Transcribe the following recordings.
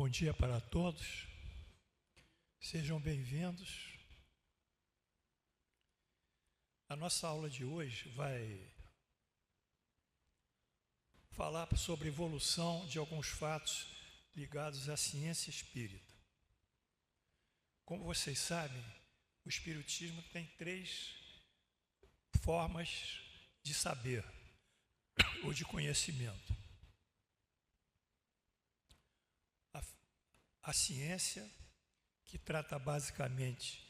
Bom dia para todos, sejam bem-vindos. A nossa aula de hoje vai falar sobre evolução de alguns fatos ligados à ciência espírita. Como vocês sabem, o espiritismo tem três formas de saber ou de conhecimento. A ciência, que trata basicamente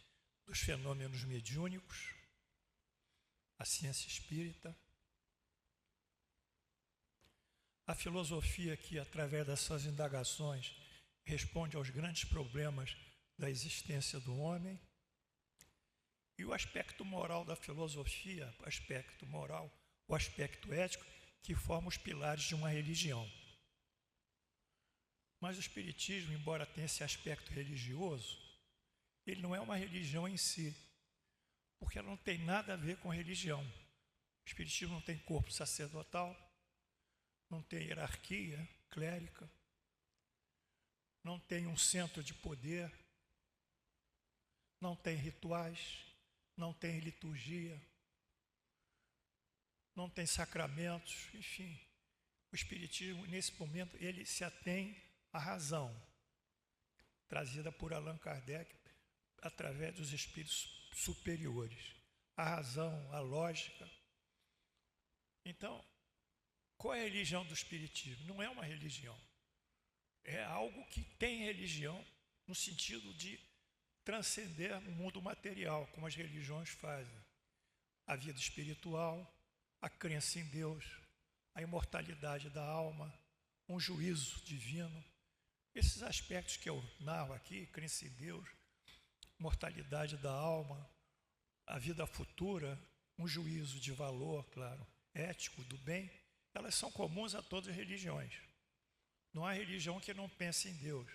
dos fenômenos mediúnicos, a ciência espírita. A filosofia, que através das suas indagações responde aos grandes problemas da existência do homem. E o aspecto moral da filosofia, o aspecto moral, o aspecto ético, que forma os pilares de uma religião. Mas o espiritismo, embora tenha esse aspecto religioso, ele não é uma religião em si, porque ela não tem nada a ver com religião. O espiritismo não tem corpo sacerdotal, não tem hierarquia clérica, não tem um centro de poder, não tem rituais, não tem liturgia, não tem sacramentos, enfim. O espiritismo, nesse momento, ele se atém à razão, trazida por Allan Kardec através dos espíritos superiores. A razão, a lógica. Então, qual é a religião do espiritismo? Não é uma religião. É algo que tem religião no sentido de transcender o mundo material, como as religiões fazem. A vida espiritual, a crença em Deus, a imortalidade da alma, um juízo divino. Esses aspectos que eu narro aqui, crença em Deus, mortalidade da alma, a vida futura, um juízo de valor, claro, ético, do bem, elas são comuns a todas as religiões. Não há religião que não pense em Deus.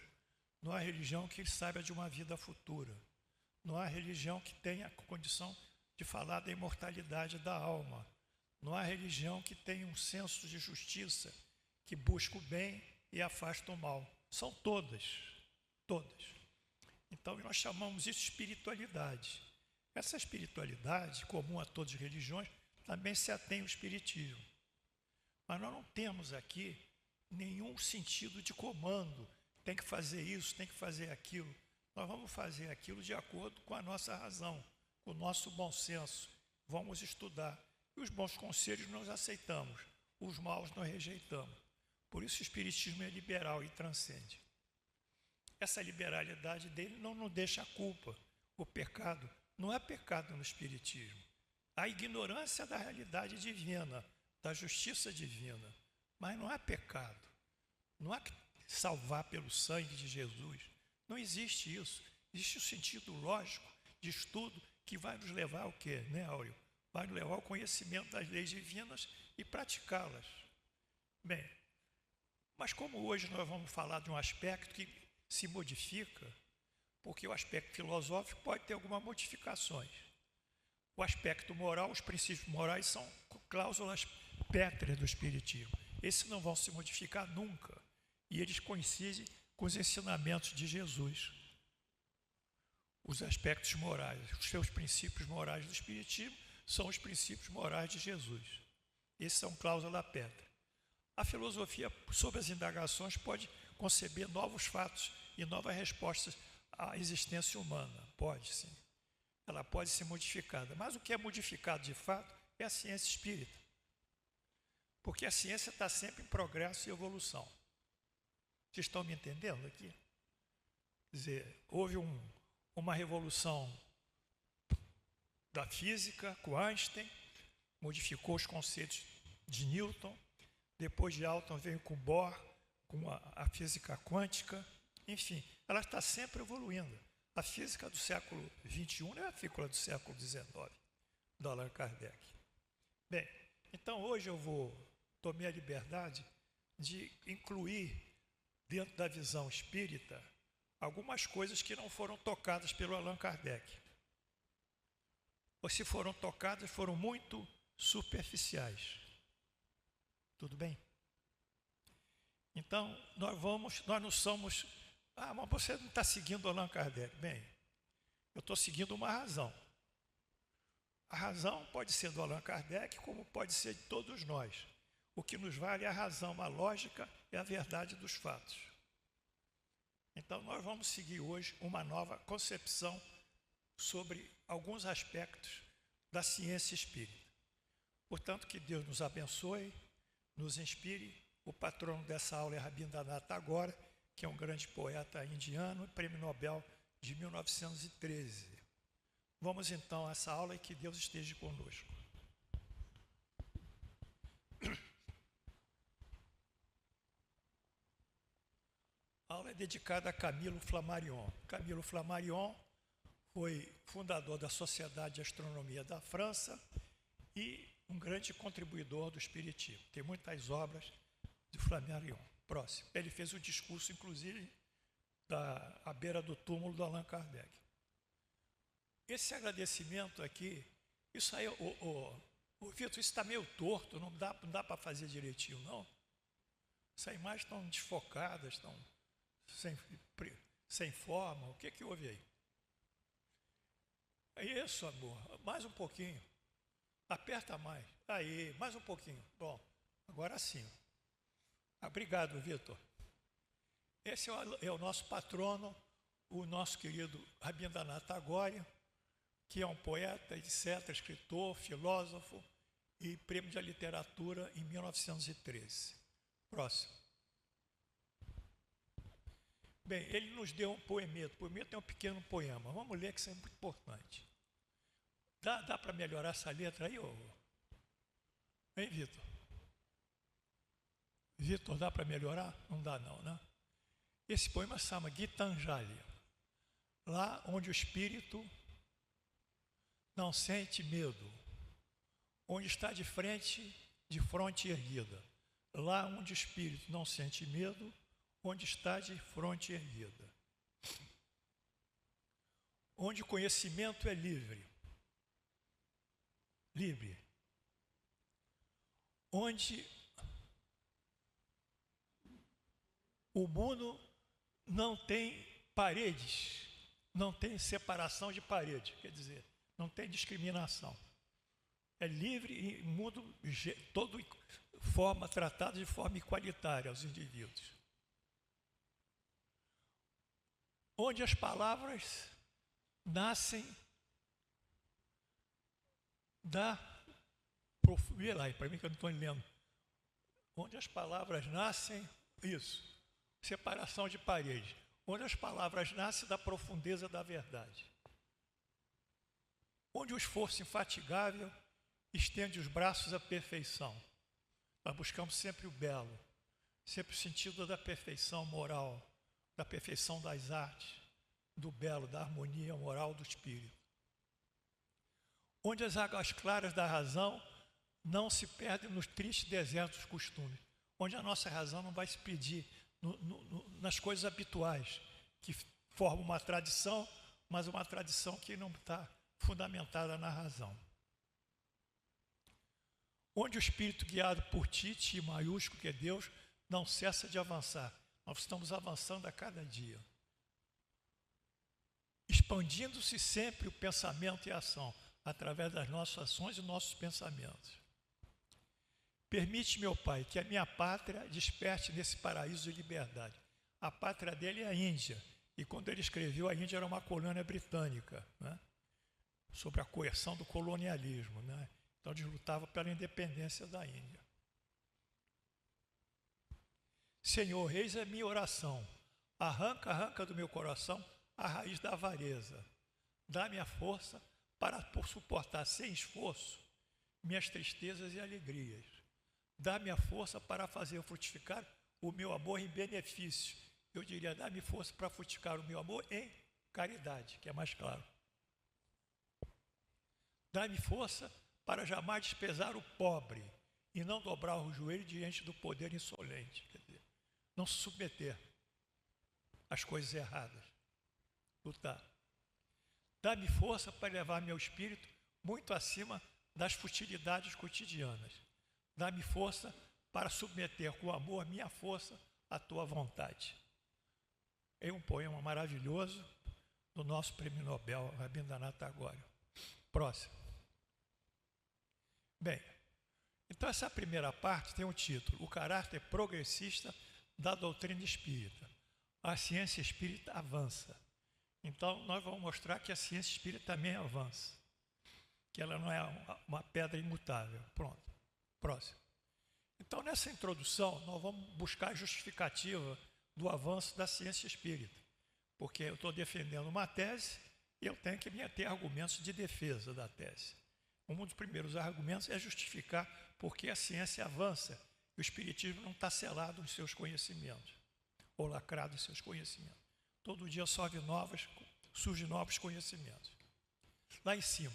Não há religião que saiba de uma vida futura. Não há religião que tenha a condição de falar da imortalidade da alma. Não há religião que tenha um senso de justiça, que busca o bem e afasta o mal. São todas. Então, nós chamamos isso de espiritualidade. Essa espiritualidade, comum a todas as religiões, também se atém ao espiritismo. Mas nós não temos aqui nenhum sentido de comando. Tem que fazer isso, tem que fazer aquilo. Nós vamos fazer aquilo de acordo com a nossa razão, com o nosso bom senso. Vamos estudar. E os bons conselhos nós aceitamos, os maus nós rejeitamos. Por isso o espiritismo é liberal e transcende. Essa liberalidade dele não nos deixa a culpa. O pecado não é pecado no espiritismo. A ignorância da realidade divina, da justiça divina, mas não é pecado. Não há que salvar pelo sangue de Jesus. Não existe isso. Existe o sentido lógico de estudo que vai nos levar ao quê, né, Áureo? Vai nos levar ao conhecimento das leis divinas e praticá-las. Bem, mas como hoje nós vamos falar de um aspecto que se modifica, porque o aspecto filosófico pode ter algumas modificações. O aspecto moral, os princípios morais são cláusulas pétreas do espiritismo. Esses não vão se modificar nunca. E eles coincidem com os ensinamentos de Jesus. Os aspectos morais, os seus princípios morais do espiritismo são os princípios morais de Jesus. Esses são cláusula pétrea. A filosofia, sob as indagações, pode conceber novos fatos e novas respostas à existência humana. Pode, sim. Ela pode ser modificada. Mas o que é modificado de fato é a ciência espírita. Porque a ciência está sempre em progresso e evolução. Vocês estão me entendendo aqui? Quer dizer, houve uma revolução da física com Einstein, modificou os conceitos de Newton. Depois de Newton veio com Bohr, com a física quântica. Enfim, ela está sempre evoluindo. A física do século XXI não é a física do século XIX, do Allan Kardec. Bem, então hoje eu tomei a liberdade de incluir dentro da visão espírita algumas coisas que não foram tocadas pelo Allan Kardec. Ou se foram tocadas, foram muito superficiais. Tudo bem? Então, nós não somos Ah, mas você não está seguindo Allan Kardec. Bem, eu estou seguindo uma razão. A razão pode ser do Allan Kardec, como pode ser de todos nós. O que nos vale é a razão, a lógica e a verdade dos fatos. Então, nós vamos seguir hoje uma nova concepção sobre alguns aspectos da ciência espírita. Portanto, que Deus nos abençoe, nos inspire. O patrono dessa aula é Rabindranath Tagore, que é um grande poeta indiano, prêmio Nobel de 1913. Vamos então a essa aula e que Deus esteja conosco. A aula é dedicada a Camilo Flammarion. Camilo Flammarion foi fundador da Sociedade de Astronomia da França e um grande contribuidor do Espiritismo. Tem muitas obras de Flammarion. Próximo. Ele fez o discurso, inclusive, à beira do túmulo do Allan Kardec. Esse agradecimento aqui, isso aí, Vitor, isso está meio torto, não dá para fazer direitinho, não? Essas imagens estão desfocadas, estão sem forma. O que houve aí? É isso, amor. Mais um pouquinho. Aperta mais. Aí, mais um pouquinho. Bom, agora sim. Obrigado, Vitor. Esse é o nosso patrono, o nosso querido Rabindranath Tagore, que é um poeta, etc., escritor, filósofo e prêmio de literatura em 1913. Próximo. Bem, ele nos deu um poemeto. O poemeto é um pequeno poema. Vamos ler, que isso é muito importante. Dá para melhorar essa letra aí, hein, Vitor? Vitor, dá para melhorar? Não dá não, né? Esse poema se chama Gitanjali. Lá onde o espírito não sente medo, onde está de fronte erguida. Lá onde o espírito não sente medo, onde está de fronte erguida. Onde o conhecimento é livre. Onde o mundo não tem paredes, não tem separação de parede, quer dizer, não tem discriminação. É livre e o mundo todo tratado de forma igualitária aos indivíduos. Onde as palavras nascem vê lá, para mim que eu não estou lendo. Onde as palavras nascem, isso, separação de parede. Onde as palavras nascem da profundeza da verdade. Onde o esforço infatigável estende os braços à perfeição. Nós buscamos sempre o belo, sempre o sentido da perfeição moral, da perfeição das artes, do belo, da harmonia moral do espírito. Onde as águas claras da razão não se perdem nos tristes desertos dos costumes. Onde a nossa razão não vai se perder nas coisas habituais, que formam uma tradição, mas uma tradição que não está fundamentada na razão. Onde o espírito guiado por Ti maiúsculo, que é Deus, não cessa de avançar. Nós estamos avançando a cada dia. Expandindo-se sempre o pensamento e a ação, através das nossas ações e nossos pensamentos. Permite, meu Pai, que a minha pátria desperte nesse paraíso de liberdade. A pátria dele é a Índia, e quando ele escreveu, a Índia era uma colônia britânica, né? Sobre a coerção do colonialismo, né? Então eles lutavam pela independência da Índia. Senhor, eis a minha oração. Arranca do meu coração a raiz da avareza. Dá-me a força para suportar sem esforço minhas tristezas e alegrias. Dá-me a força para fazer frutificar o meu amor em benefício. Eu diria, dá-me força para frutificar o meu amor em caridade, que é mais claro. Dá-me força para jamais desprezar o pobre e não dobrar o joelho diante do poder insolente. Quer dizer, não se submeter às coisas erradas. Lutar. Dá-me força para levar meu espírito muito acima das futilidades cotidianas. Dá-me força para submeter com amor minha força à tua vontade. em um poema maravilhoso do nosso prêmio Nobel, Rabindranath Tagore. Próximo. Bem, então essa primeira parte tem um título: O caráter progressista da doutrina espírita. A ciência espírita avança. Então, nós vamos mostrar que a ciência espírita também avança, que ela não é uma pedra imutável. Pronto. Próximo. Então, nessa introdução, nós vamos buscar a justificativa do avanço da ciência espírita, porque eu estou defendendo uma tese e eu tenho que ter argumentos de defesa da tese. Um dos primeiros argumentos é justificar por que a ciência avança e o espiritismo não está selado em seus conhecimentos, ou lacrado em seus conhecimentos. Todo dia surgem novos conhecimentos. Lá em cima,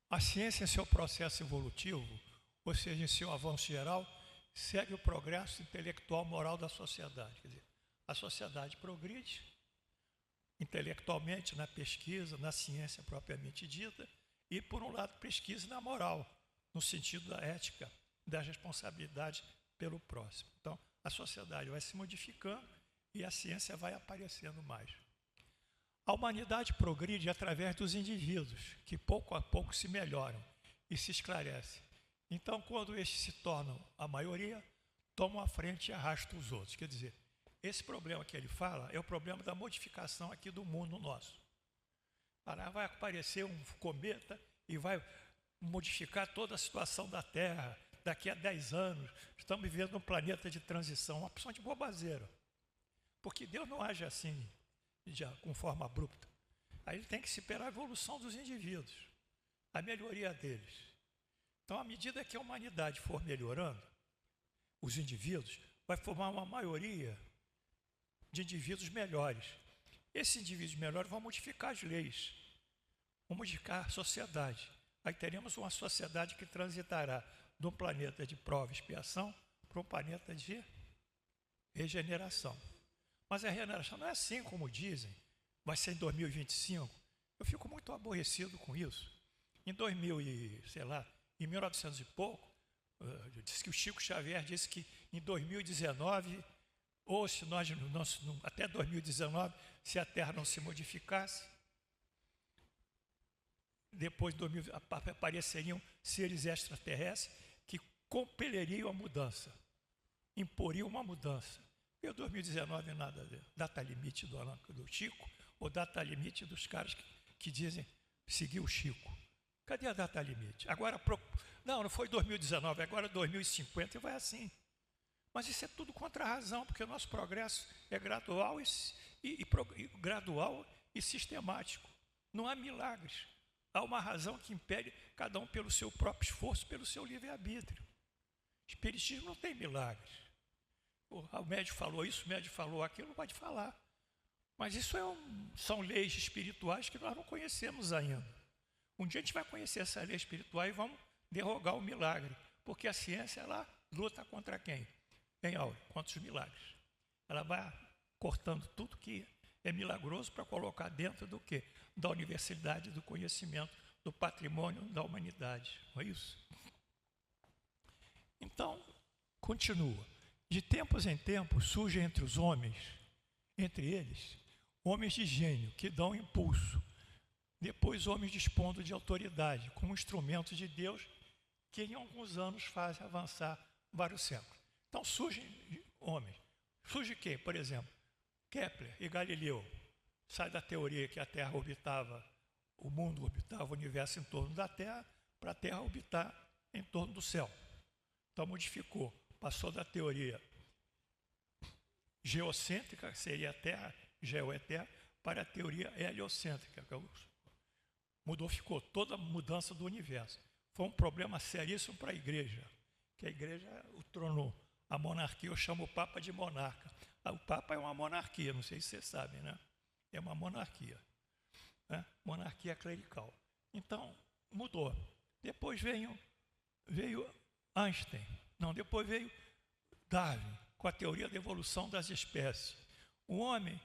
a ciência em seu processo evolutivo, ou seja, em seu avanço geral, segue o progresso intelectual moral da sociedade. Quer dizer, a sociedade progride intelectualmente na pesquisa, na ciência propriamente dita, e, por um lado, pesquisa na moral, no sentido da ética, da responsabilidade pelo próximo. Então, a sociedade vai se modificando e a ciência vai aparecendo mais. A humanidade progride através dos indivíduos, que pouco a pouco se melhoram e se esclarecem. Então, quando estes se tornam a maioria, tomam a frente e arrastam os outros. Quer dizer, esse problema que ele fala é o problema da modificação aqui do mundo nosso. Vai aparecer um cometa e vai modificar toda a situação da Terra. Daqui a 10 anos, estamos vivendo um planeta de transição, uma opção de bobazeira. Porque Deus não age assim, com forma abrupta. Aí ele tem que esperar a evolução dos indivíduos, a melhoria deles. Então, à medida que a humanidade for melhorando, os indivíduos, vai formar uma maioria de indivíduos melhores. Esses indivíduos melhores vão modificar as leis, vão modificar a sociedade. Aí teremos uma sociedade que transitará de um planeta de prova e expiação para um planeta de regeneração. Mas a regeneração não é assim como dizem, vai ser em 2025. Eu fico muito aborrecido com isso. Em 1900 e pouco, disse que o Chico Xavier disse que em 2019, ou se nós, até 2019, se a Terra não se modificasse, depois de 2000 apareceriam seres extraterrestres que compeleriam a mudança, imporiam uma mudança. E o 2019 nada a ver. Data limite do Chico, ou data limite dos caras que dizem seguir o Chico. Cadê a data limite? Agora, não foi 2019, agora 2050 e vai assim. Mas isso é tudo contra a razão, porque o nosso progresso é gradual gradual e sistemático. Não há milagres. Há uma razão que impede cada um pelo seu próprio esforço, pelo seu livre-arbítrio. O espiritismo não tem milagres. O médico falou isso, o médico falou aquilo, não pode falar. Mas isso são leis espirituais que nós não conhecemos ainda. Um dia a gente vai conhecer essa lei espiritual e vamos derrogar o milagre. Porque a ciência, ela luta contra quem? Em aula, contra os milagres. Ela vai cortando tudo que é milagroso para colocar dentro do quê? Da universalidade do conhecimento, do patrimônio da humanidade. Não é isso? Então, continua. De tempos em tempos surgem entre os homens, entre eles, homens de gênio que dão impulso. Depois, homens dispondo de autoridade, como instrumentos de Deus, que em alguns anos fazem avançar vários séculos. Então, surgem homens. Surge quem? Por exemplo, Kepler e Galileu. Sai da teoria que a Terra orbitava, o mundo orbitava o universo em torno da Terra, para a Terra orbitar em torno do céu. Então, modificou. Passou da teoria geocêntrica, que seria a Terra, geoeterra, para a teoria heliocêntrica, que mudou, ficou toda a mudança do universo. Foi um problema seríssimo para a igreja, que a igreja o tronou. A monarquia, eu chamo o Papa de monarca. O Papa é uma monarquia, não sei se vocês sabem, né? É uma monarquia, né? Monarquia clerical. Então, mudou. Depois veio Einstein. Não, depois veio Darwin, com a teoria da evolução das espécies. O homem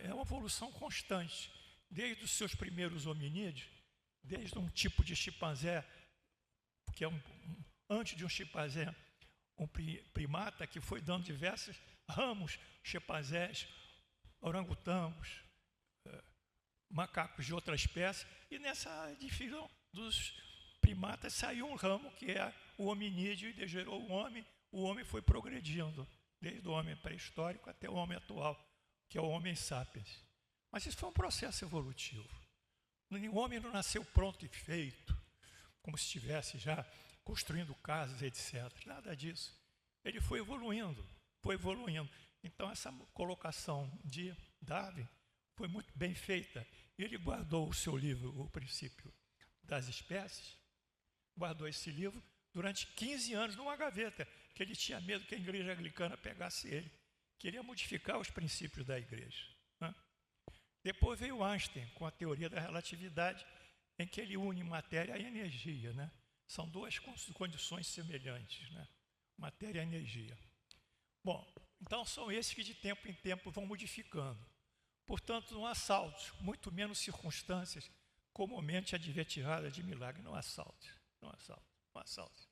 é uma evolução constante. Desde os seus primeiros hominídeos, desde um tipo de chimpanzé, que é antes de um chimpanzé, um primata que foi dando diversos ramos, chimpanzés, orangotangos, macacos de outra espécie, e nessa divisão dos primatas saiu um ramo que é o hominídeo e degerou o homem foi progredindo, desde o homem pré-histórico até o homem atual, que é o Homo sapiens. Mas isso foi um processo evolutivo. O homem não nasceu pronto e feito, como se estivesse já construindo casas, etc. Nada disso. Ele foi evoluindo, foi evoluindo. Então, essa colocação de Darwin foi muito bem feita. Ele guardou o seu livro, O Princípio das Espécies, guardou esse livro durante 15 anos numa gaveta, que ele tinha medo que a igreja anglicana pegasse ele. Queria modificar os princípios da igreja. Né? Depois veio Einstein com a teoria da relatividade, em que ele une matéria e energia. Né? São duas condições semelhantes, né? Matéria e energia. Bom, então são esses que de tempo em tempo vão modificando. Portanto, não há saltos, muito menos circunstâncias comumente advertiradas de milagre. Não há saltos, não há saltos, não há saltos.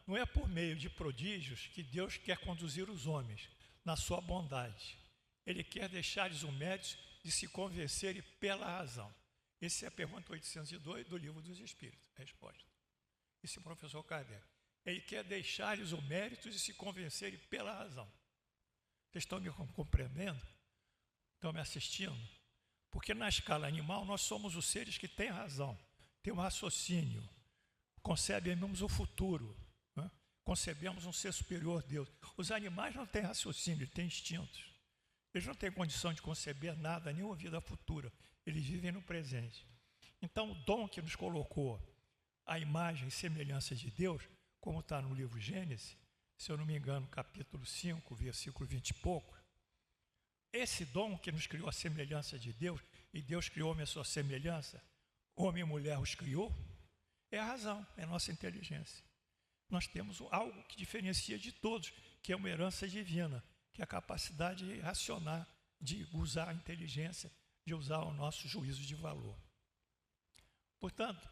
Não é por meio de prodígios que Deus quer conduzir os homens na sua bondade. Ele quer deixar-lhes o mérito de se convencerem pela razão. Essa é a pergunta 802 do Livro dos Espíritos. A resposta. Esse professor Kardec. Ele quer deixar-lhes o mérito de se convencerem pela razão. Vocês estão me compreendendo? Estão me assistindo? Porque na escala animal nós somos os seres que têm razão, têm um raciocínio, concebemos o futuro, né? Concebemos um ser superior a Deus. Os animais não têm raciocínio, têm instintos. Eles não têm condição de conceber nada, nenhuma vida futura. Eles vivem no presente. Então, o dom que nos colocou a imagem e semelhança de Deus, como está no livro Gênesis, se eu não me engano, capítulo 5, versículo 20 e pouco, esse dom que nos criou a semelhança de Deus, e Deus criou homem à sua semelhança, homem e mulher os criou, é a razão, é a nossa inteligência. Nós temos algo que diferencia de todos, que é uma herança divina, que é a capacidade de racionar, de usar a inteligência, de usar o nosso juízo de valor. Portanto,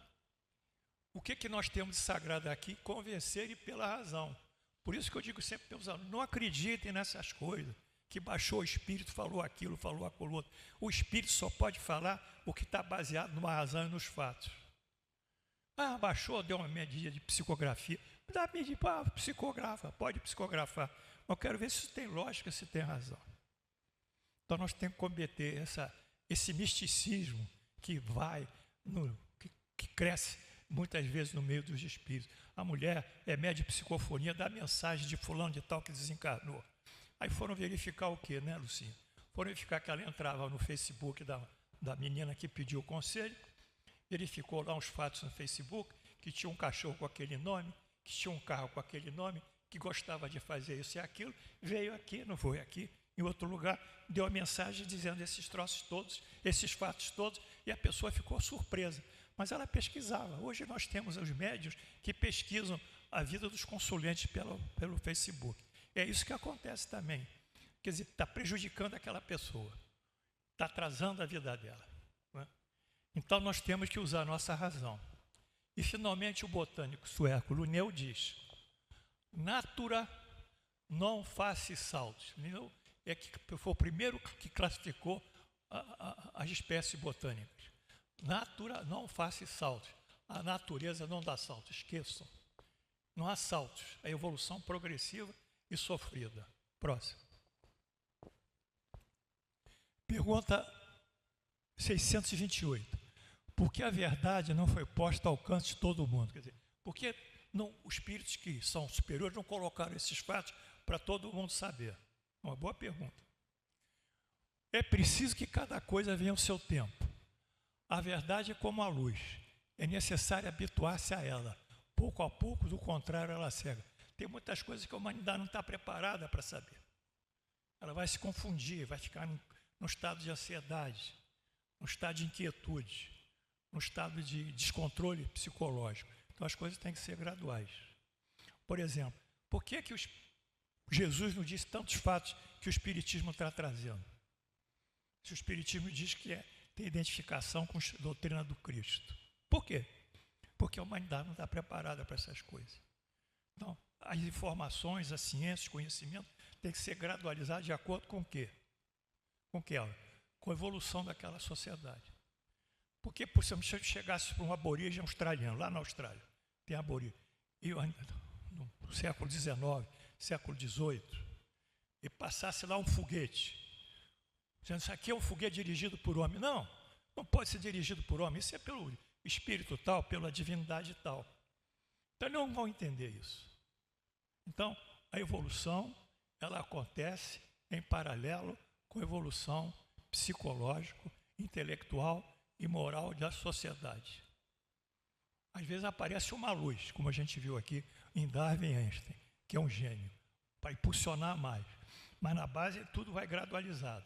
o que nós temos de sagrado aqui? Convencer pela razão. Por isso que eu digo sempre para os alunos, não acreditem nessas coisas, que baixou o Espírito, falou aquilo, falou aquilo outro. O Espírito só pode falar o que está baseado numa razão e nos fatos. Baixou, deu uma medida de psicografia. Dá medida, psicografa, pode psicografar. Eu quero ver se tem lógica, se tem razão. Então nós temos que combater esse misticismo que que cresce muitas vezes no meio dos espíritos. A mulher é média de psicofonia, dá mensagem de fulano de tal que desencarnou. Aí foram verificar o quê, né, Lucinha? Foram verificar que ela entrava no Facebook da menina que pediu o conselho, verificou lá uns fatos no Facebook, que tinha um cachorro com aquele nome, que tinha um carro com aquele nome, que gostava de fazer isso e aquilo, veio aqui, não foi aqui, em outro lugar, deu a mensagem dizendo esses troços todos, esses fatos todos, e a pessoa ficou surpresa. Mas ela pesquisava. Hoje nós temos os médios que pesquisam a vida dos consulentes pelo Facebook. É isso que acontece também. Quer dizer, está prejudicando aquela pessoa, está atrasando a vida dela. Né? Então nós temos que usar a nossa razão. E finalmente o botânico sueco Linneu diz: natura non facie saltus. Linneu foi o primeiro que classificou as espécies botânicas. Natura não facie saltos. A natureza não dá saltos, esqueçam. Não há saltos. A evolução progressiva e sofrida. Próximo. Pergunta 628. Por que a verdade não foi posta ao alcance de todo mundo? Quer dizer, por que os espíritos que são superiores não colocaram esses fatos para todo mundo saber? Uma boa pergunta. É preciso que cada coisa venha ao seu tempo. A verdade é como a luz, é necessário habituar-se a ela. Pouco a pouco, do contrário, ela cega. Tem muitas coisas que a humanidade não está preparada para saber. Ela vai se confundir, vai ficar num estado de ansiedade, num estado de inquietude, num estado de descontrole psicológico. Então as coisas têm que ser graduais. Por exemplo, por que Jesus nos disse tantos fatos que o Espiritismo está trazendo? Se o Espiritismo diz que tem identificação com a doutrina do Cristo. Por quê? Porque a humanidade não está preparada para essas coisas. Então, as informações, a ciência, o conhecimento tem que ser gradualizado de acordo com o quê? Com o quê? Com a evolução daquela sociedade. Porque, por exemplo, se eu chegasse para um aborígene australiano, lá na Austrália, tem aborígene, e eu, no século XIX, século XVIII, e passasse lá um foguete, dizendo, isso aqui é um foguete dirigido por homem. Não, não pode ser dirigido por homem, isso é pelo espírito tal, pela divindade tal. Então, não vão entender isso. Então, a evolução, ela acontece em paralelo com a evolução psicológica, intelectual e moral da sociedade. Às vezes aparece uma luz, como a gente viu aqui em Darwin e Einstein, que é um gênio, para impulsionar mais. Mas na base tudo vai gradualizado.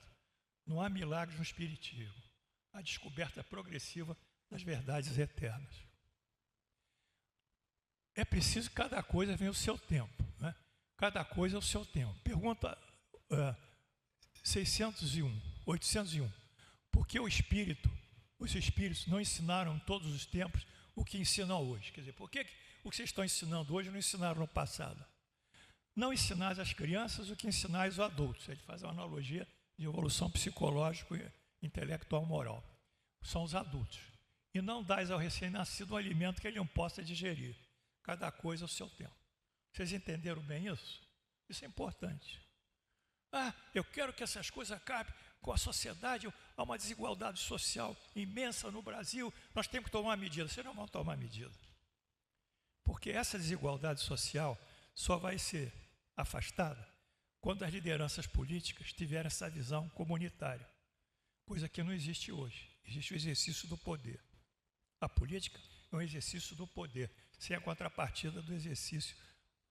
Não há milagres no espiritismo. A descoberta progressiva das verdades eternas. É preciso que cada coisa venha ao seu tempo, né? Cada coisa ao seu tempo. Pergunta 801. Por que os espíritos não ensinaram em todos os tempos o que ensinam hoje? Quer dizer, por que o que vocês estão ensinando hoje não ensinaram no passado? Não ensinais às crianças o que ensinais aos adultos. Ele faz uma analogia de evolução psicológica, intelectual, moral. São os adultos. E não dais ao recém-nascido um alimento que ele não possa digerir. Cada coisa ao seu tempo. Vocês entenderam bem isso? Isso é importante. Eu quero que essas coisas acabem com a sociedade. Há uma desigualdade social imensa no Brasil. Nós temos que tomar medida. Vocês não vão tomar medida. Porque essa desigualdade social só vai ser afastada quando as lideranças políticas tiverem essa visão comunitária. Coisa que não existe hoje. Existe o exercício do poder. A política é um exercício do poder, sem a contrapartida do exercício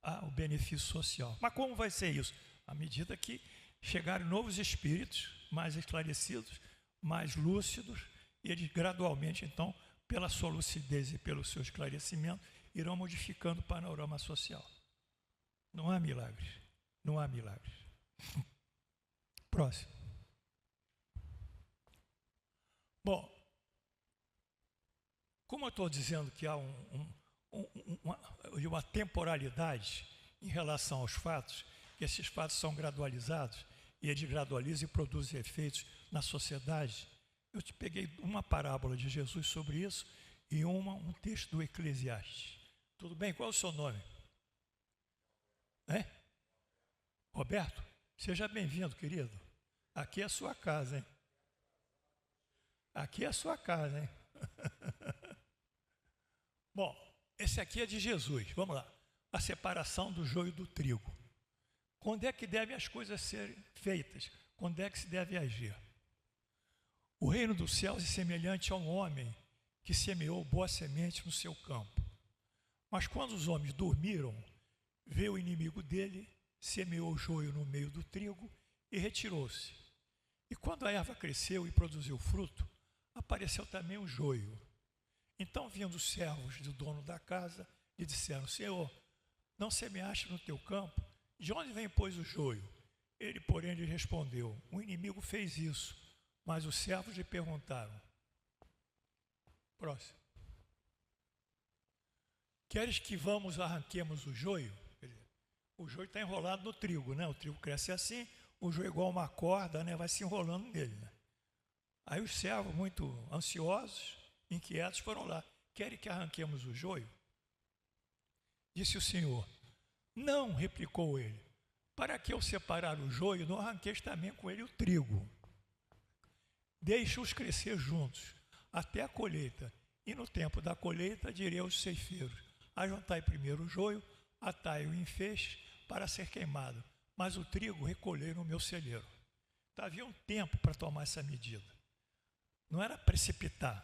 ao benefício social. Mas como vai ser isso? À medida que chegarem novos espíritos mais esclarecidos, mais lúcidos, e eles gradualmente, então, pela sua lucidez e pelo seu esclarecimento, irão modificando o panorama social. Não há milagres. Não há milagres. Próximo. Bom, como eu estou dizendo que há uma temporalidade em relação aos fatos, que esses fatos são gradualizados, e eles gradualizam e produzem efeitos na sociedade, eu te peguei uma parábola de Jesus sobre isso e um texto do Eclesiastes. Tudo bem? Qual é o seu nome? Roberto? Seja bem-vindo, querido. Aqui é a sua casa, hein? Aqui é a sua casa, hein? Bom, esse aqui é de Jesus. Vamos lá. A separação do joio do trigo. Quando é que devem as coisas serem feitas? Quando é que se deve agir? O reino dos céus é semelhante a um homem que semeou boa semente no seu campo. Mas quando os homens dormiram, veio o inimigo dele, semeou o joio no meio do trigo e retirou-se. E quando a erva cresceu e produziu fruto, apareceu também o joio. Então, vindo os servos do dono da casa, lhe disseram: Senhor, não semeaste no teu campo? De onde vem, pois, o joio? Ele, porém, lhe respondeu: o inimigo fez isso. Mas os servos lhe perguntaram. Próximo. Queres que arranquemos o joio? O joio está enrolado no trigo, né? O trigo cresce assim, o joio é igual uma corda, né? Vai se enrolando nele, né? Aí os servos, muito ansiosos, inquietos, foram lá. Querem que arranquemos o joio? Disse o Senhor. Não, replicou ele. Para que eu separar o joio, não arranqueis também com ele o trigo. Deixe-os crescer juntos, até a colheita. E no tempo da colheita, direi aos ceifeiros: ajuntai primeiro o joio, atai-o em feixes para ser queimado, mas o trigo recolhei no meu celeiro. Então, havia um tempo para tomar essa medida. Não era precipitar,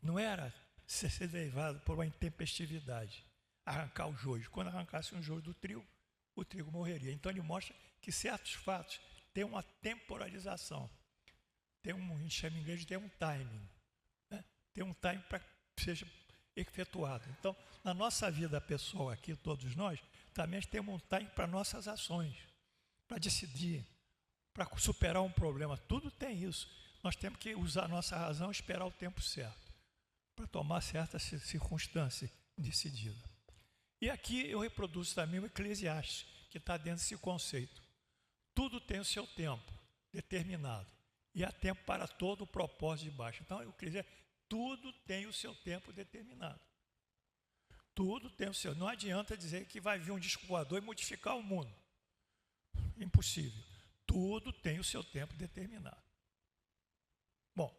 não era ser levado por uma intempestividade, arrancar o joio. Quando arrancasse um joio do trigo, o trigo morreria. Então ele mostra que certos fatos têm uma temporalização. A gente chama em inglês de um timing. Né? Tem um timing para que seja efetuado. Então, na nossa vida pessoal aqui, todos nós, também temos um timing para nossas ações, para decidir, para superar um problema. Tudo tem isso. Nós temos que usar a nossa razão e esperar o tempo certo, para tomar certa circunstância decidida. E aqui eu reproduzo também o Eclesiastes, que está dentro desse conceito. Tudo tem o seu tempo determinado. E há tempo para todo o propósito de baixo. Então, eu queria dizer, tudo tem o seu tempo determinado. Tudo tem o seu. Não adianta dizer que vai vir um disco voador e modificar o mundo. Impossível. Tudo tem o seu tempo determinado. Bom,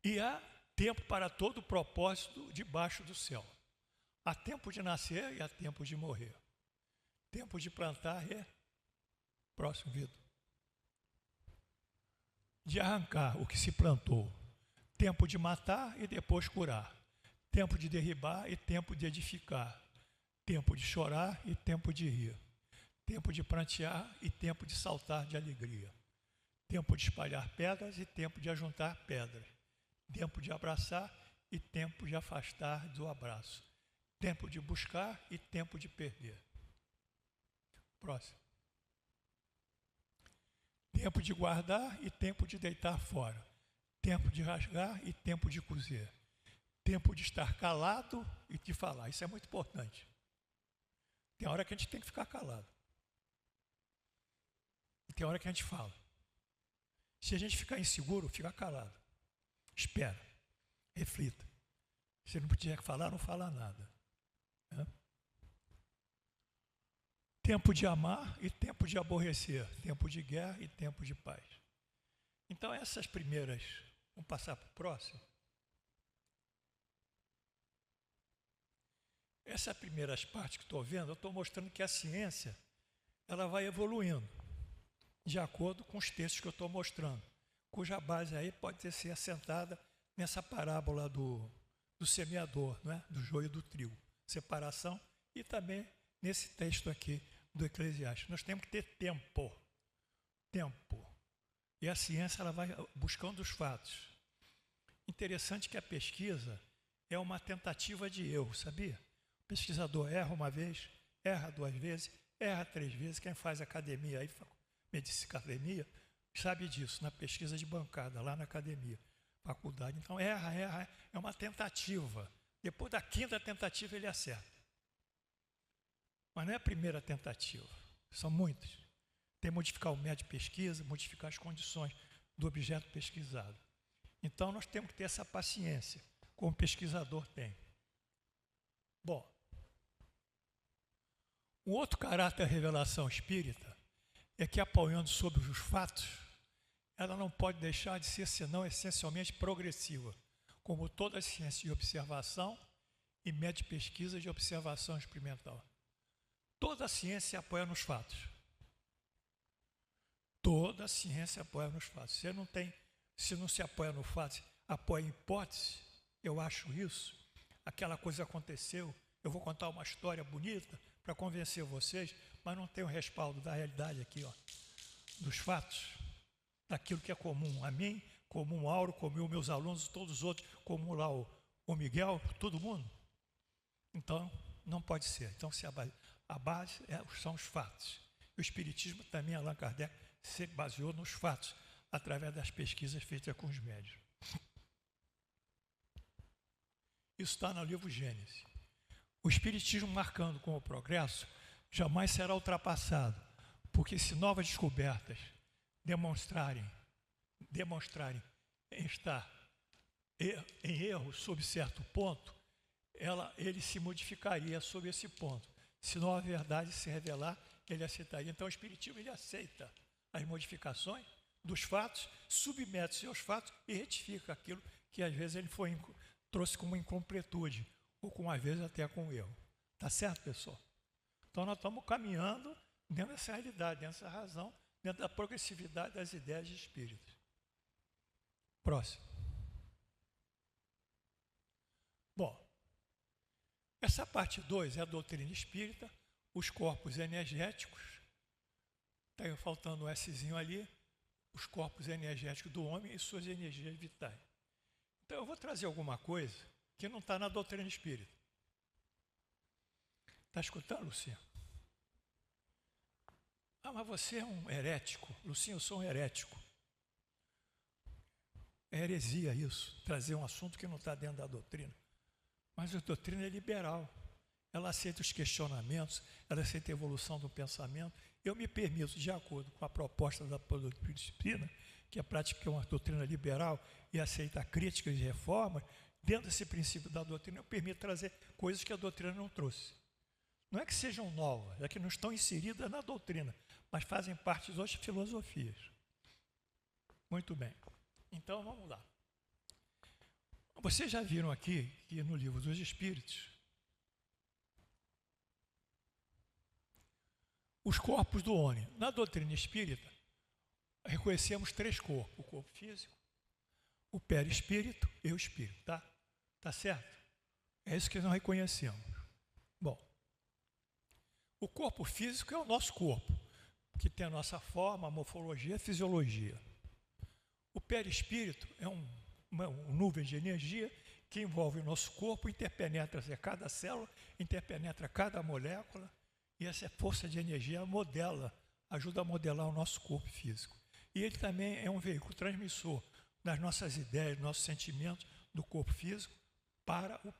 e há tempo para todo o propósito debaixo do céu. Há tempo de nascer e há tempo de morrer. Tempo de plantar e próximo, Vitor. De arrancar o que se plantou. Tempo de matar e depois curar. Tempo de derribar e tempo de edificar. Tempo de chorar e tempo de rir. Tempo de prantear e tempo de saltar de alegria. Tempo de espalhar pedras e tempo de ajuntar pedras. Tempo de abraçar e tempo de afastar do abraço. Tempo de buscar e tempo de perder. Próximo. Tempo de guardar e tempo de deitar fora. Tempo de rasgar e tempo de coser. Tempo de estar calado e de falar. Isso é muito importante. Tem hora que a gente tem que ficar calado. E tem hora que a gente fala. Se a gente ficar inseguro, fica calado. Espera. Reflita. Se não tiver que falar, não fala nada. Tempo de amar e tempo de aborrecer. Tempo de guerra e tempo de paz. Então, essas primeiras... Vamos passar para o próximo. Essas primeiras partes que estou vendo, eu estou mostrando que a ciência ela vai evoluindo de acordo com os textos que eu estou mostrando, cuja base aí pode ser assentada nessa parábola do semeador, não é? Do joio e do trigo, separação, e também nesse texto aqui do Eclesiastes. Nós temos que ter tempo. E a ciência ela vai buscando os fatos. Interessante que a pesquisa é uma tentativa de erro, sabia? O pesquisador erra uma vez, erra duas vezes, erra três vezes. Quem faz academia aí, medicina academia, sabe disso, na pesquisa de bancada, lá na academia, faculdade. Então, erra, é uma tentativa. Depois da quinta tentativa, ele acerta. Mas não é a primeira tentativa, são muitas. Tem que modificar o método de pesquisa, modificar as condições do objeto pesquisado. Então, nós temos que ter essa paciência, como o pesquisador tem. Bom, um outro caráter da revelação espírita é que, apoiando sobre os fatos, ela não pode deixar de ser, senão, essencialmente progressiva, como toda a ciência de observação e método de pesquisa de observação experimental. Toda a ciência apoia nos fatos. Toda a ciência apoia nos fatos. Se não se apoia no fato, apoia em hipótese, eu acho isso, aquela coisa aconteceu, eu vou contar uma história bonita para convencer vocês, mas não tem o respaldo da realidade aqui, ó, dos fatos, daquilo que é comum a mim, comum ao Auro, comum aos meus alunos, todos os outros, comum lá o Miguel, todo mundo. Então, não pode ser. Então, a base são os fatos. O Espiritismo também, Allan Kardec, se baseou nos fatos, através das pesquisas feitas com os médiuns. Isso está no livro Gênesis. O Espiritismo, marcando com o progresso, jamais será ultrapassado, porque se novas descobertas demonstrarem estar em erro sob certo ponto, ele se modificaria sobre esse ponto. Se nova verdade se revelar, ele aceitaria. Então, o Espiritismo ele aceita as modificações dos fatos, submete-se aos fatos e retifica aquilo que às vezes ele trouxe como incompletude, ou com às vezes até com erro. Tá certo, pessoal? Então nós estamos caminhando dentro dessa realidade, dentro dessa razão, dentro da progressividade das ideias de espíritos. Próximo. Bom, essa parte 2 é a doutrina espírita, os corpos energéticos. Está faltando um Szinho ali, os corpos energéticos do homem e suas energias vitais. Então eu vou trazer alguma coisa que não está na doutrina espírita. Está escutando, Lucinho? Ah, mas você é um herético. Lucinho, eu sou um herético. É heresia isso, trazer um assunto que não está dentro da doutrina. Mas a doutrina é liberal. ela aceita os questionamentos, ela aceita a evolução do pensamento. Eu me permito, de acordo com a proposta da doutrina espírita, que é prática uma doutrina liberal e aceita críticas e reformas, dentro desse princípio da doutrina, eu permito trazer coisas que a doutrina não trouxe. Não é que sejam novas, é que não estão inseridas na doutrina, mas fazem parte das outras filosofias. Muito bem. Então, vamos lá. Vocês já viram aqui que no Livro dos Espíritos, os corpos do homem. Na doutrina espírita, reconhecemos 3 corpos: o corpo físico, o perispírito e o espírito, tá? Tá certo? É isso que nós reconhecemos. Bom, o corpo físico é o nosso corpo, que tem a nossa forma, a morfologia, a fisiologia. O perispírito é uma nuvem de energia que envolve o nosso corpo, interpenetra cada célula, interpenetra cada molécula, e essa força de energia ajuda a modelar o nosso corpo físico. E ele também é um veículo transmissor das nossas ideias, dos nossos sentimentos do corpo físico para o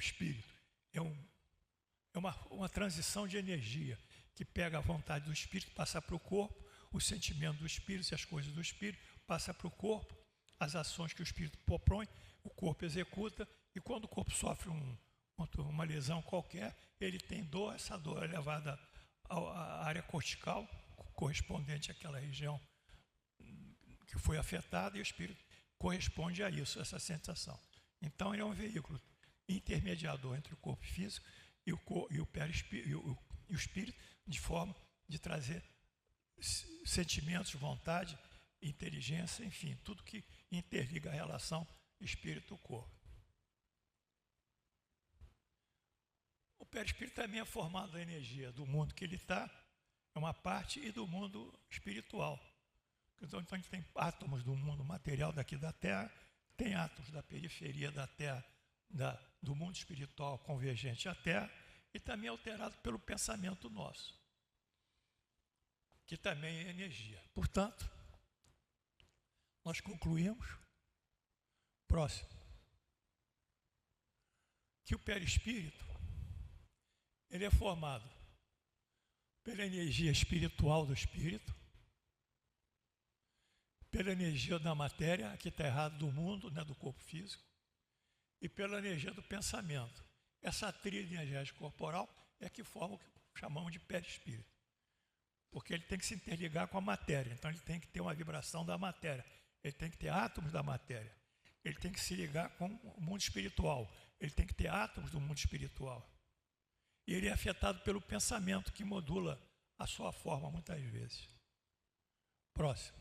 espírito. É uma transição de energia que pega a vontade do espírito, passa para o corpo, os sentimentos do espírito e as coisas do espírito, passa para o corpo, as ações que o espírito propõe, o corpo executa, e quando o corpo sofre uma lesão qualquer, ele tem dor, essa dor é levada à área cortical, correspondente àquela região que foi afetada, e o espírito corresponde a isso, essa sensação. Então, ele é um veículo intermediador entre o corpo físico e o espírito, de forma de trazer sentimentos, vontade, inteligência, enfim, tudo que interliga a relação espírito-corpo. O perispírito também é formado da energia do mundo que ele está, é uma parte, e do mundo espiritual. Então a gente tem átomos do mundo material daqui da Terra, tem átomos da periferia da Terra, do mundo espiritual convergente à Terra, e também alterado pelo pensamento nosso, que também é energia. Portanto, nós concluímos, próximo, que o perispírito ele é formado pela energia espiritual do espírito, pela energia da matéria, aqui está errado, do mundo, né, do corpo físico, e pela energia do pensamento. Essa tríade energética corporal é que forma o que chamamos de perispírito, porque ele tem que se interligar com a matéria, então ele tem que ter uma vibração da matéria, ele tem que ter átomos da matéria, ele tem que se ligar com o mundo espiritual, ele tem que ter átomos do mundo espiritual. E ele é afetado pelo pensamento, que modula a sua forma muitas vezes. Próximo.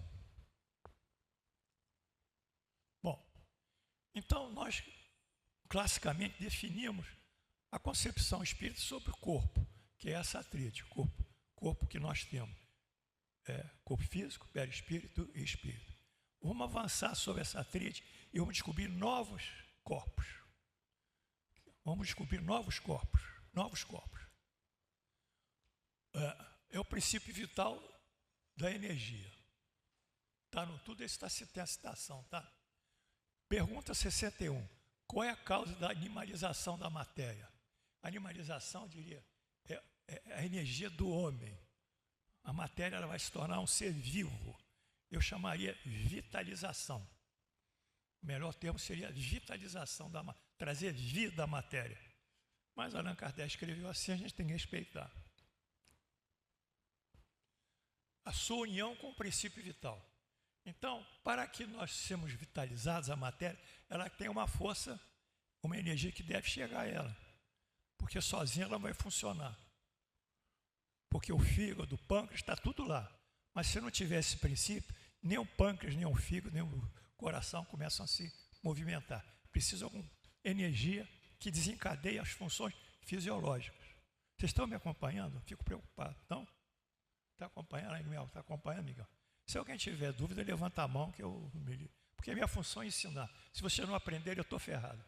Bom, então nós classicamente definimos a concepção espírita sobre o corpo, que é essa tríade, corpo que nós temos. Corpo físico, perispírito e espírito. Vamos avançar sobre essa tríade e vamos descobrir novos corpos. Vamos descobrir novos corpos. É o princípio vital da energia. Tá no tudo isso tem a citação, tá? Pergunta 61. Qual é a causa da animalização da matéria? A animalização, eu diria, é a energia do homem. A matéria ela vai se tornar um ser vivo. Eu chamaria vitalização. O melhor termo seria vitalização trazer vida à matéria. Mas Allan Kardec escreveu assim, a gente tem que respeitar. A sua união com o princípio vital. Então, para que nós sejamos vitalizados, a matéria, ela tem uma força, uma energia que deve chegar a ela. Porque sozinha ela não vai funcionar. Porque o fígado, o pâncreas, está tudo lá. Mas se não tiver esse princípio, nem o pâncreas, nem o fígado, nem o coração começam a se movimentar. Precisa de alguma energia que desencadeie as funções fisiológicas. Vocês estão me acompanhando? Fico preocupado. Então, está acompanhando, Miguel? Está acompanhando, Miguel? Se alguém tiver dúvida, levanta a mão que eu me ligo. Porque a minha função é ensinar. Se você não aprender, eu estou ferrado.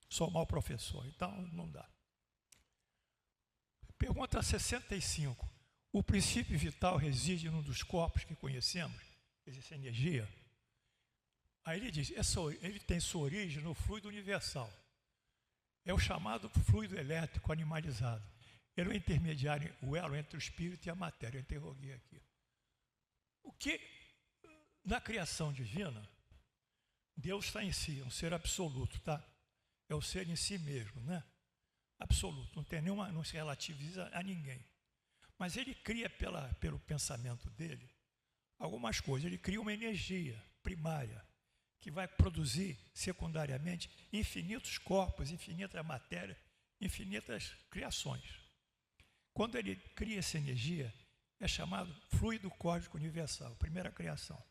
Sou mau professor, então não dá. Pergunta 65. O princípio vital reside num dos corpos que conhecemos? Existe energia? Aí ele diz, ele tem sua origem no fluido universal. É o chamado fluido elétrico animalizado. Ele é o intermediário, o elo entre o espírito e a matéria. Eu interroguei aqui. O que, na criação divina, Deus está em si, é um ser absoluto, tá? É o ser em si mesmo, né? Absoluto, não tem nenhuma, não se relativiza a ninguém. Mas ele cria pelo pensamento dele algumas coisas. Ele cria uma energia primária que vai produzir secundariamente infinitos corpos, infinita matéria, infinitas criações. Quando ele cria essa energia, é chamado fluido cósmico universal, primeira criação.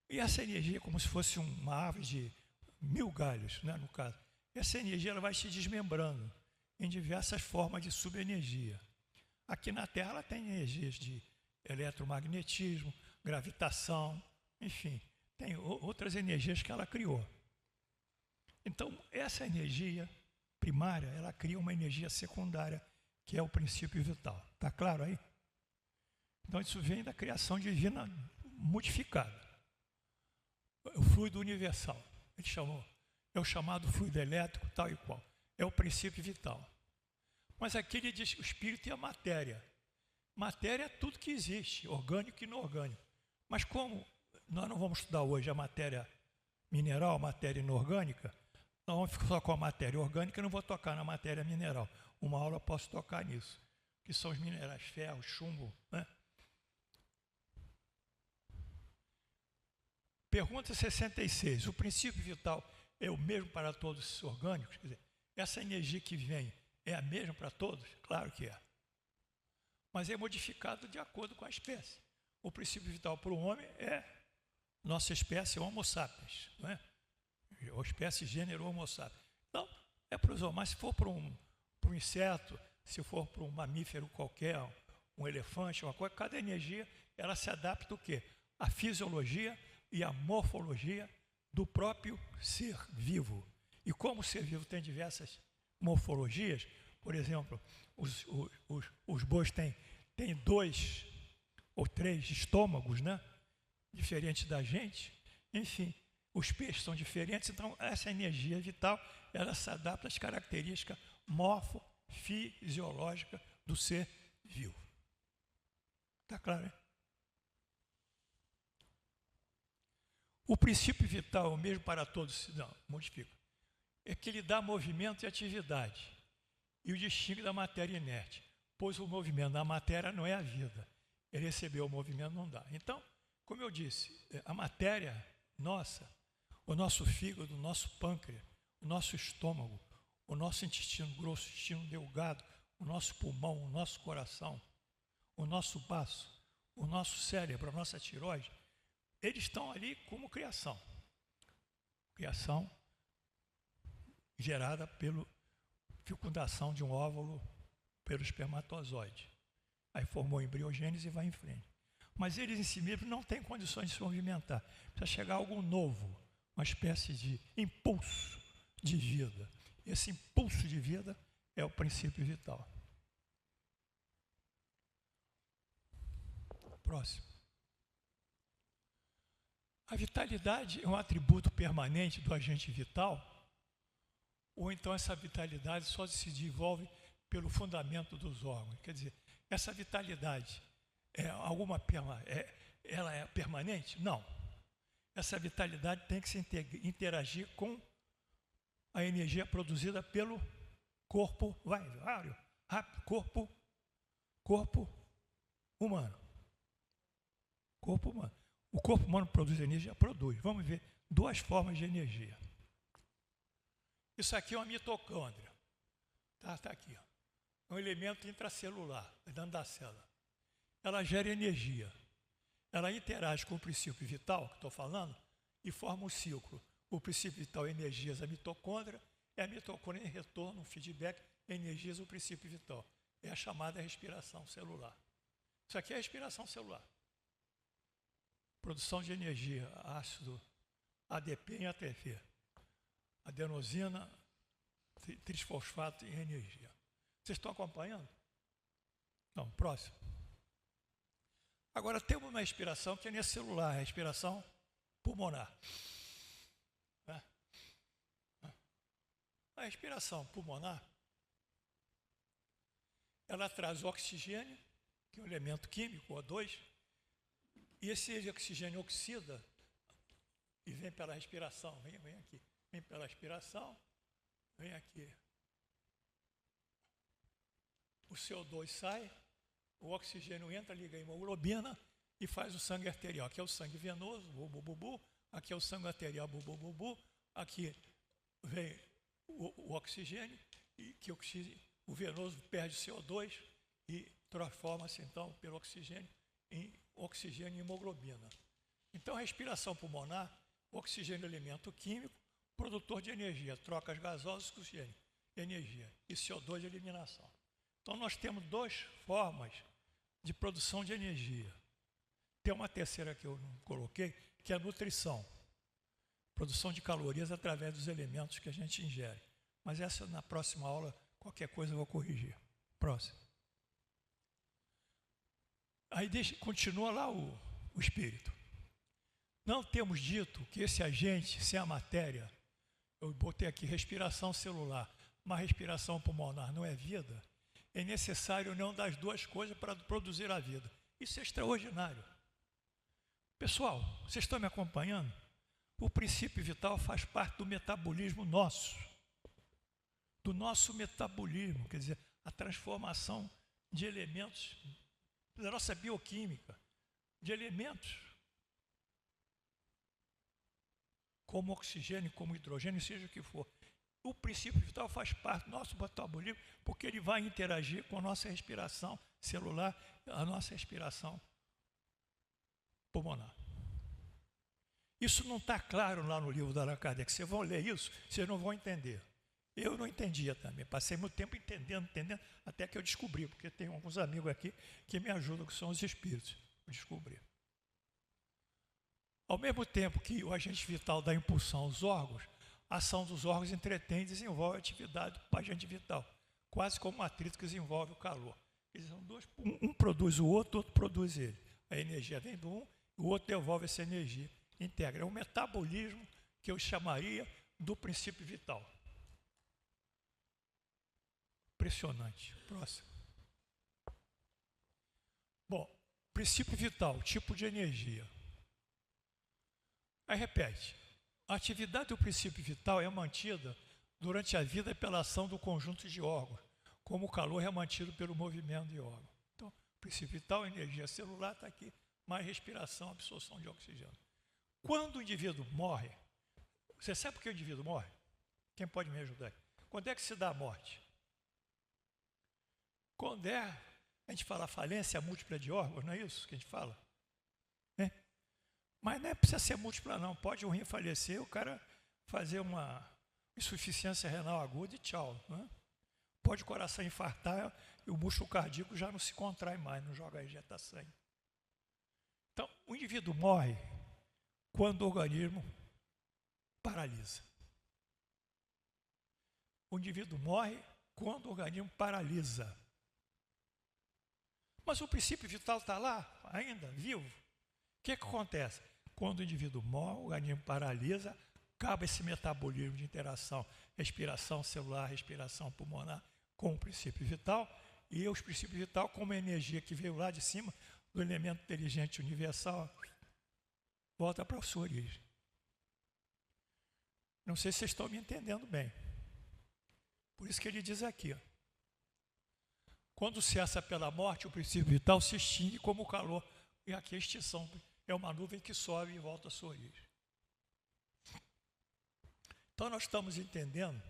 E essa energia é como se fosse uma árvore de 1000 galhos, né, no caso. Essa energia ela vai se desmembrando em diversas formas de subenergia. Aqui na Terra ela tem energias de eletromagnetismo, gravitação, enfim, tem outras energias que ela criou. Então, essa energia primária, ela cria uma energia secundária, que é o princípio vital. Está claro aí? Então, isso vem da criação divina modificada. O fluido universal, ele chamou, é o chamado fluido elétrico, tal e qual. É o princípio vital. Mas aqui ele diz que o espírito e a matéria. Matéria é tudo que existe, orgânico e inorgânico. Mas como nós não vamos estudar hoje a matéria mineral, a matéria inorgânica, nós vamos ficar só com a matéria orgânica e não vou tocar na matéria mineral. Uma aula eu posso tocar nisso, que são os minerais, ferro, chumbo, né? Pergunta 66. O princípio vital é o mesmo para todos os orgânicos? Quer dizer, essa energia que vem é a mesma para todos? Claro que é. Mas é modificado de acordo com a espécie. O princípio vital para o homem é nossa espécie Homo sapiens, não é? A espécie gênero Homo sapiens. Então, é para os homens. Mas se for para um inseto, se for para um mamífero qualquer, um elefante, uma coisa, cada energia ela se adapta o quê? À fisiologia e à morfologia do próprio ser vivo. E como o ser vivo tem diversas morfologias, por exemplo, os bois têm 2 ou 3 estômagos, né? Diferentes da gente. Enfim, os peixes são diferentes, então essa energia vital ela se adapta às características morfofisiológicas do ser vivo. Está claro, hein? O princípio vital é o mesmo para todos, não, modifica. É que ele dá movimento e atividade e o distingue da matéria inerte, pois o movimento da matéria não é a vida. Ele recebeu o movimento, não dá. Então, como eu disse, a matéria nossa, o nosso fígado, o nosso pâncreas, o nosso estômago, o nosso intestino grosso, o intestino delgado, o nosso pulmão, o nosso coração, o nosso baço, o nosso cérebro, a nossa tireoide, eles estão ali como criação. Criação gerada pela fecundação de um óvulo pelo espermatozoide. Aí formou a embriogênese e vai em frente. Mas eles em si mesmos não têm condições de se movimentar. Precisa chegar algo novo, uma espécie de impulso de vida. Esse impulso de vida é o princípio vital. Próximo. A vitalidade é um atributo permanente do agente vital, ou então essa vitalidade só se desenvolve pelo fundamento dos órgãos. Quer dizer, essa vitalidade ela é permanente? Não. Essa vitalidade tem que se interagir com a energia produzida pelo corpo, rápido, corpo humano. Corpo humano. O corpo humano produz energia? Produz. Vamos ver 2 formas de energia. Isso aqui é uma mitocôndria. Está aqui. É um elemento intracelular, dentro da célula. Ela gera energia. Ela interage com o princípio vital, que estou falando, e forma um ciclo. O princípio vital energiza a mitocôndria, e a mitocôndria retorna um feedback, energiza o princípio vital. É a chamada respiração celular. Isso aqui é a respiração celular. Produção de energia, ácido ADP em ATP. Adenosina, trisfosfato em energia. Vocês estão acompanhando? Não, próximo. Agora temos uma respiração que é nesse celular, a respiração pulmonar. A respiração pulmonar, ela traz o oxigênio, que é um elemento químico, O2, e esse oxigênio oxida e vem pela respiração, vem aqui, vem pela respiração, vem aqui. O CO2 sai, o oxigênio entra, liga a hemoglobina e faz o sangue arterial. Aqui é o sangue venoso, bu, aqui é o sangue arterial, bu, aqui vem o oxigênio, e que o venoso perde CO2 e transforma-se então pelo oxigênio em oxigênio e hemoglobina. Então a respiração pulmonar, o oxigênio é elemento químico, produtor de energia, trocas gasosas, oxigênio, energia, e CO2 de eliminação. Então nós temos duas formas de produção de energia. Tem uma terceira que eu não coloquei, que é a nutrição. Produção de calorias através dos elementos que a gente ingere. Mas essa na próxima aula, qualquer coisa eu vou corrigir. Próximo. Aí continua lá o espírito. Não temos dito que esse agente, sem a matéria, eu botei aqui respiração celular, mas respiração pulmonar não é vida, é necessário a união das duas coisas para produzir a vida. Isso é extraordinário. Pessoal, vocês estão me acompanhando? O princípio vital faz parte do metabolismo nosso, do nosso metabolismo, quer dizer, a transformação de elementos da nossa bioquímica, de elementos como oxigênio, como hidrogênio, seja o que for. O princípio vital faz parte do nosso metabolismo, porque ele vai interagir com a nossa respiração celular, a nossa respiração pulmonar. Isso não está claro lá no livro da Allan Kardec. Vocês vão ler isso, vocês não vão entender. Eu não entendia também, passei muito tempo entendendo, até que eu descobri, porque tem alguns amigos aqui que me ajudam, que são os espíritos, eu descobri. Ao mesmo tempo que o agente vital dá impulsão aos órgãos, a ação dos órgãos entretém e desenvolve a atividade do agente vital, quase como um atrito que desenvolve o calor. Eles são dois, um produz o outro produz ele. A energia vem do um, o outro devolve essa energia, integra. É um metabolismo que eu chamaria do princípio vital. Impressionante. Próximo. Bom, princípio vital, tipo de energia. Aí repete. A atividade do princípio vital é mantida durante a vida pela ação do conjunto de órgãos, como o calor é mantido pelo movimento de órgãos. Então, princípio vital, energia celular, está aqui, mais respiração, absorção de oxigênio. Quando o indivíduo morre, você sabe por que o indivíduo morre? Quem pode me ajudar? Quando é que se dá a morte? Quando a gente fala falência múltipla de órgãos, não é isso que a gente fala? É? Mas não precisa ser múltipla não, pode um rim falecer, o cara fazer uma insuficiência renal aguda e tchau. Né? Pode o coração infartar e o músculo cardíaco já não se contrai mais, não joga injeta sangue. Então, o indivíduo morre quando o organismo paralisa. O indivíduo morre quando o organismo paralisa. Mas o princípio vital está lá, ainda, vivo. O que acontece? Quando o indivíduo morre, o organismo paralisa, acaba esse metabolismo de interação, respiração celular, respiração pulmonar, com o princípio vital, e os princípios vital, como a energia que veio lá de cima, do elemento inteligente universal, volta para a sua origem. Não sei se vocês estão me entendendo bem. Por isso que ele diz aqui, ó, quando cessa pela morte, o princípio vital se extingue como o calor. E aqui a extinção é uma nuvem que sobe e volta à sua origem. Então nós estamos entendendo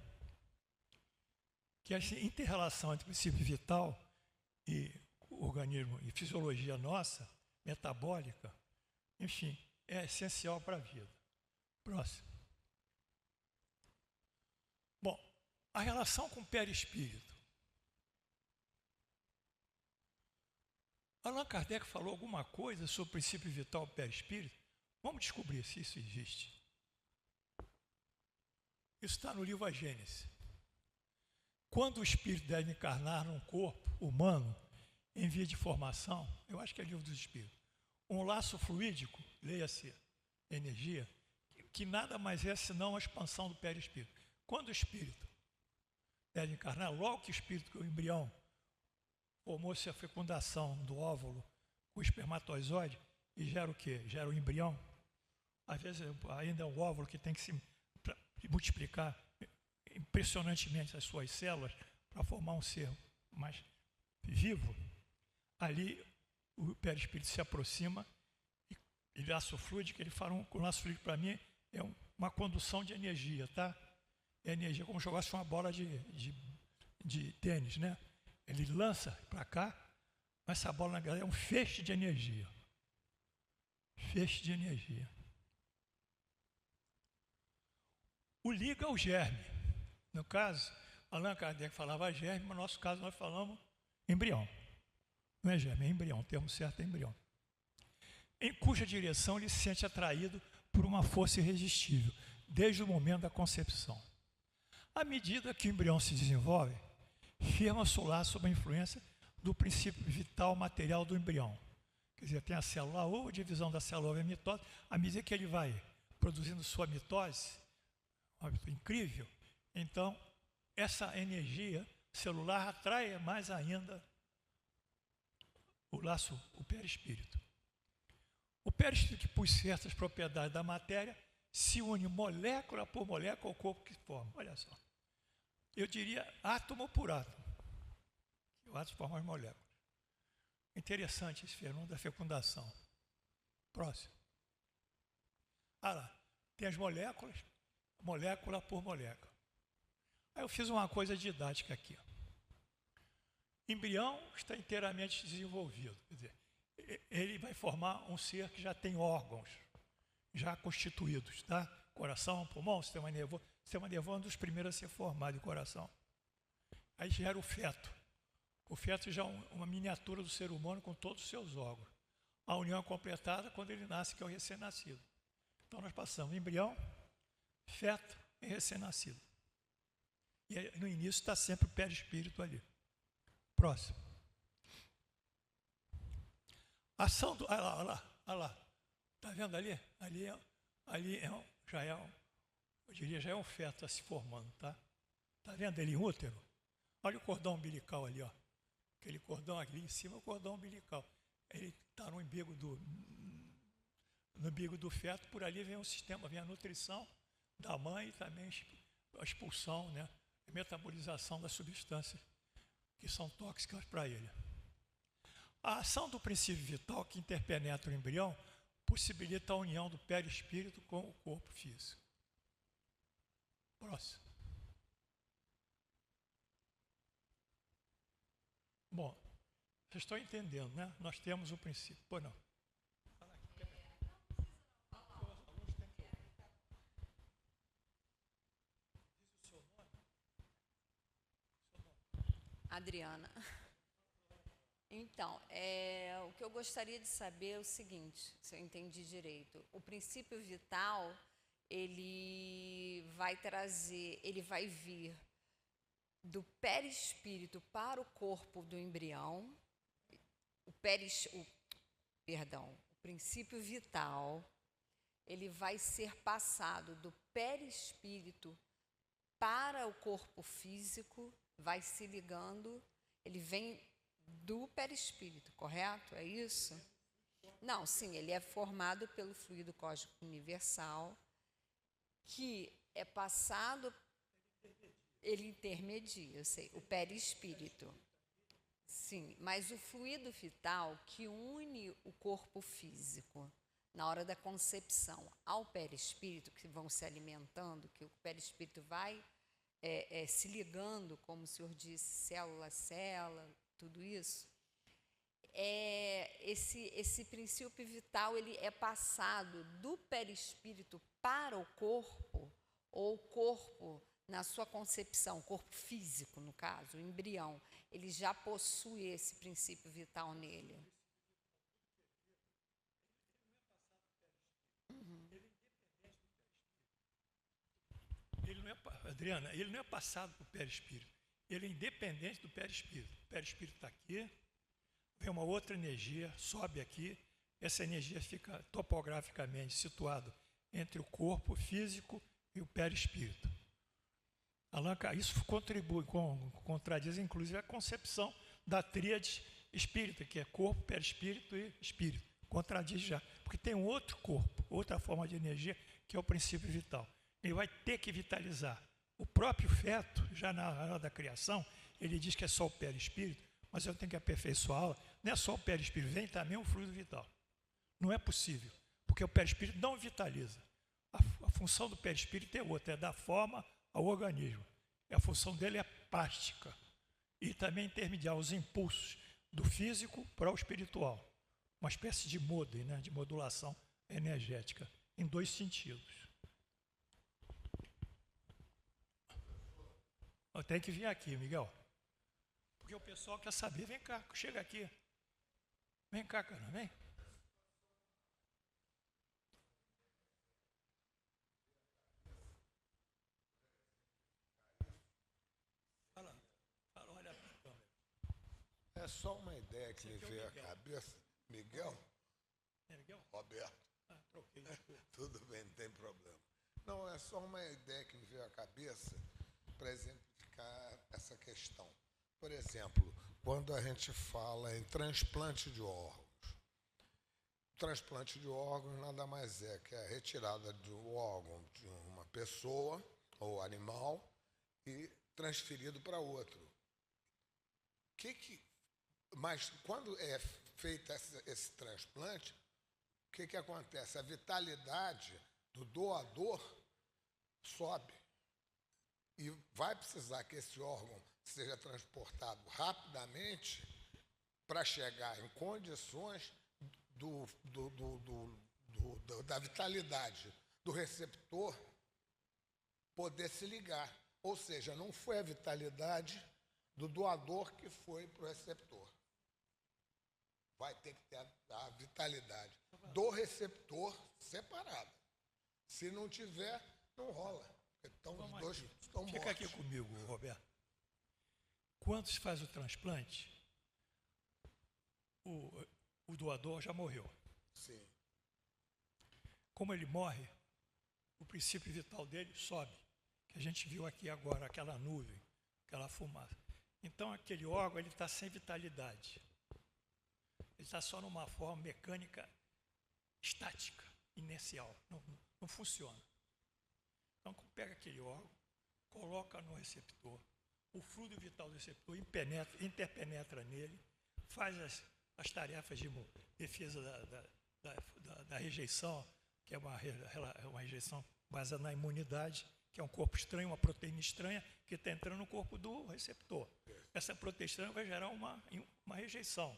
que a inter-relação entre o princípio vital e o organismo e fisiologia nossa, metabólica, enfim, é essencial para a vida. Próximo. Bom, a relação com o perispírito. Allan Kardec falou alguma coisa sobre o princípio vital do perispírito? Vamos descobrir se isso existe. Isso está no livro A Gênese. Quando o espírito deve encarnar num corpo humano em via de formação, eu acho que é livro dos espíritos, um laço fluídico, leia-se energia, que nada mais é senão a expansão do perispírito. Quando o espírito deve encarnar, logo que o espírito, que o embrião, formou-se a fecundação do óvulo com o espermatozoide e gera o quê? Gera o embrião. Às vezes ainda é um óvulo que tem que se multiplicar impressionantemente as suas células para formar um ser mais vivo. Ali o perispírito se aproxima e laço fluido, que ele fala, o laço fluido para mim é uma condução de energia, tá? É energia como se jogasse uma bola de tênis, né? Ele lança para cá, mas essa bola na verdade é um feixe de energia. Feixe de energia. O liga é o germe. No caso, Allan Kardec falava germe, mas no nosso caso nós falamos embrião. Não é germe, é embrião, o termo certo é embrião. Em cuja direção ele se sente atraído por uma força irresistível, desde o momento da concepção. À medida que o embrião se desenvolve, firma-se o laço sob a influência do princípio vital material do embrião. Quer dizer, tem a célula ou a divisão da célula a mitose. À medida que ele vai produzindo sua mitose, incrível, então essa energia celular atrai mais ainda o laço, o perispírito. O perispírito, que por certas propriedades da matéria, se une molécula por molécula ao corpo que forma. Olha só. Eu diria átomo por átomo. O átomo forma as moléculas. Interessante esse fenômeno da fecundação. Próximo. Ah lá, tem as moléculas, molécula por molécula. Aí eu fiz uma coisa didática aqui. Embrião está inteiramente desenvolvido. Quer dizer, ele vai formar um ser que já tem órgãos já constituídos, tá? Coração, pulmão, sistema nervoso. O sistema nervoso é um dos primeiros a ser formado, o coração. Aí gera o feto. O feto já é uma miniatura do ser humano com todos os seus órgãos. A união é completada quando ele nasce, que é o recém-nascido. Então nós passamos embrião, feto e recém-nascido. E aí, no início está sempre o perispírito ali. Próximo. Ação do... Olha lá. Está vendo ali? Já é um feto se formando, tá? Está vendo ele em útero? Olha o cordão umbilical ali, ó. Aquele cordão ali em cima é o cordão umbilical. Ele está no umbigo do feto, por ali vem o sistema, vem a nutrição da mãe e também a expulsão, né? A metabolização das substâncias que são tóxicas para ele. A ação do princípio vital que interpenetra o embrião possibilita a união do perispírito com o corpo físico. Próximo. Bom, vocês estão entendendo, né? Nós temos o princípio. Pois não. Adriana. Então, o que eu gostaria de saber é o seguinte, se eu entendi direito. O princípio vital, ele vai vir do perispírito para o corpo do embrião. O princípio vital, ele vai ser passado do perispírito para o corpo físico, vai se ligando, ele vem do perispírito, correto? É isso? Não, sim, ele é formado pelo fluido cósmico universal, que é passado, ele intermedia, eu sei, o perispírito. Sim, mas o fluido vital que une o corpo físico na hora da concepção ao perispírito, que vão se alimentando, que o perispírito vai se ligando, como o senhor disse, célula a célula, tudo isso, esse princípio vital ele é passado do perispírito para o corpo, ou o corpo, na sua concepção, corpo físico, no caso, o embrião, ele já possui esse princípio vital nele. Adriana, ele não é passado para o perispírito. Ele é independente do perispírito. O perispírito está aqui, vem uma outra energia, sobe aqui, essa energia fica topograficamente situada entre o corpo físico e o perispírito. Isso contribui, contradiz inclusive a concepção da tríade espírita, que é corpo, perispírito e espírito. Contradiz já, porque tem um outro corpo, outra forma de energia, que é o princípio vital. Ele vai ter que vitalizar. O próprio feto, já na hora da criação, ele diz que é só o perispírito, mas eu tenho que aperfeiçoá-la. Não é só o perispírito, vem também o fluido vital. Não é possível, porque o perispírito não vitaliza. A função do perispírito é outra, é dar forma ao organismo. E a função dele é plástica e também intermediar os impulsos do físico para o espiritual. Uma espécie de modem, né, de modulação energética, em 2 sentidos. Tem que vir aqui, Miguel. Porque o pessoal quer saber. Vem cá, chega aqui. Vem cá, cara, vem. Fala, olha para a câmera. É só uma ideia que me veio à cabeça. Miguel? É Miguel? Roberto. Troquei. Tudo bem, não tem problema. Não, é só uma ideia que me veio à cabeça para exemplificar essa questão. Por exemplo, quando a gente fala em transplante de órgãos. Transplante de órgãos nada mais é que a retirada do órgão de uma pessoa ou animal e transferido para outro. Mas quando é feito esse transplante, o que acontece? A vitalidade do doador sobe e vai precisar que esse órgão seja transportado rapidamente para chegar em condições da vitalidade do receptor poder se ligar. Ou seja, não foi a vitalidade do doador que foi para o receptor. Vai ter que ter a vitalidade do receptor separada. Se não tiver, não rola. Então, os dois estão mortos. Fica aqui comigo, Roberto. Quando se faz o transplante, o doador já morreu. Sim. Como ele morre, o princípio vital dele sobe, que a gente viu aqui agora, aquela nuvem, aquela fumaça. Então, aquele órgão ele está sem vitalidade. Ele está só numa forma mecânica estática, inercial, não funciona. Então, pega aquele órgão, coloca no receptor, o fluido vital do receptor interpenetra nele, faz as tarefas de defesa da rejeição, que é uma rejeição baseada na imunidade, que é um corpo estranho, uma proteína estranha, que está entrando no corpo do receptor. Essa proteína estranha vai gerar uma rejeição,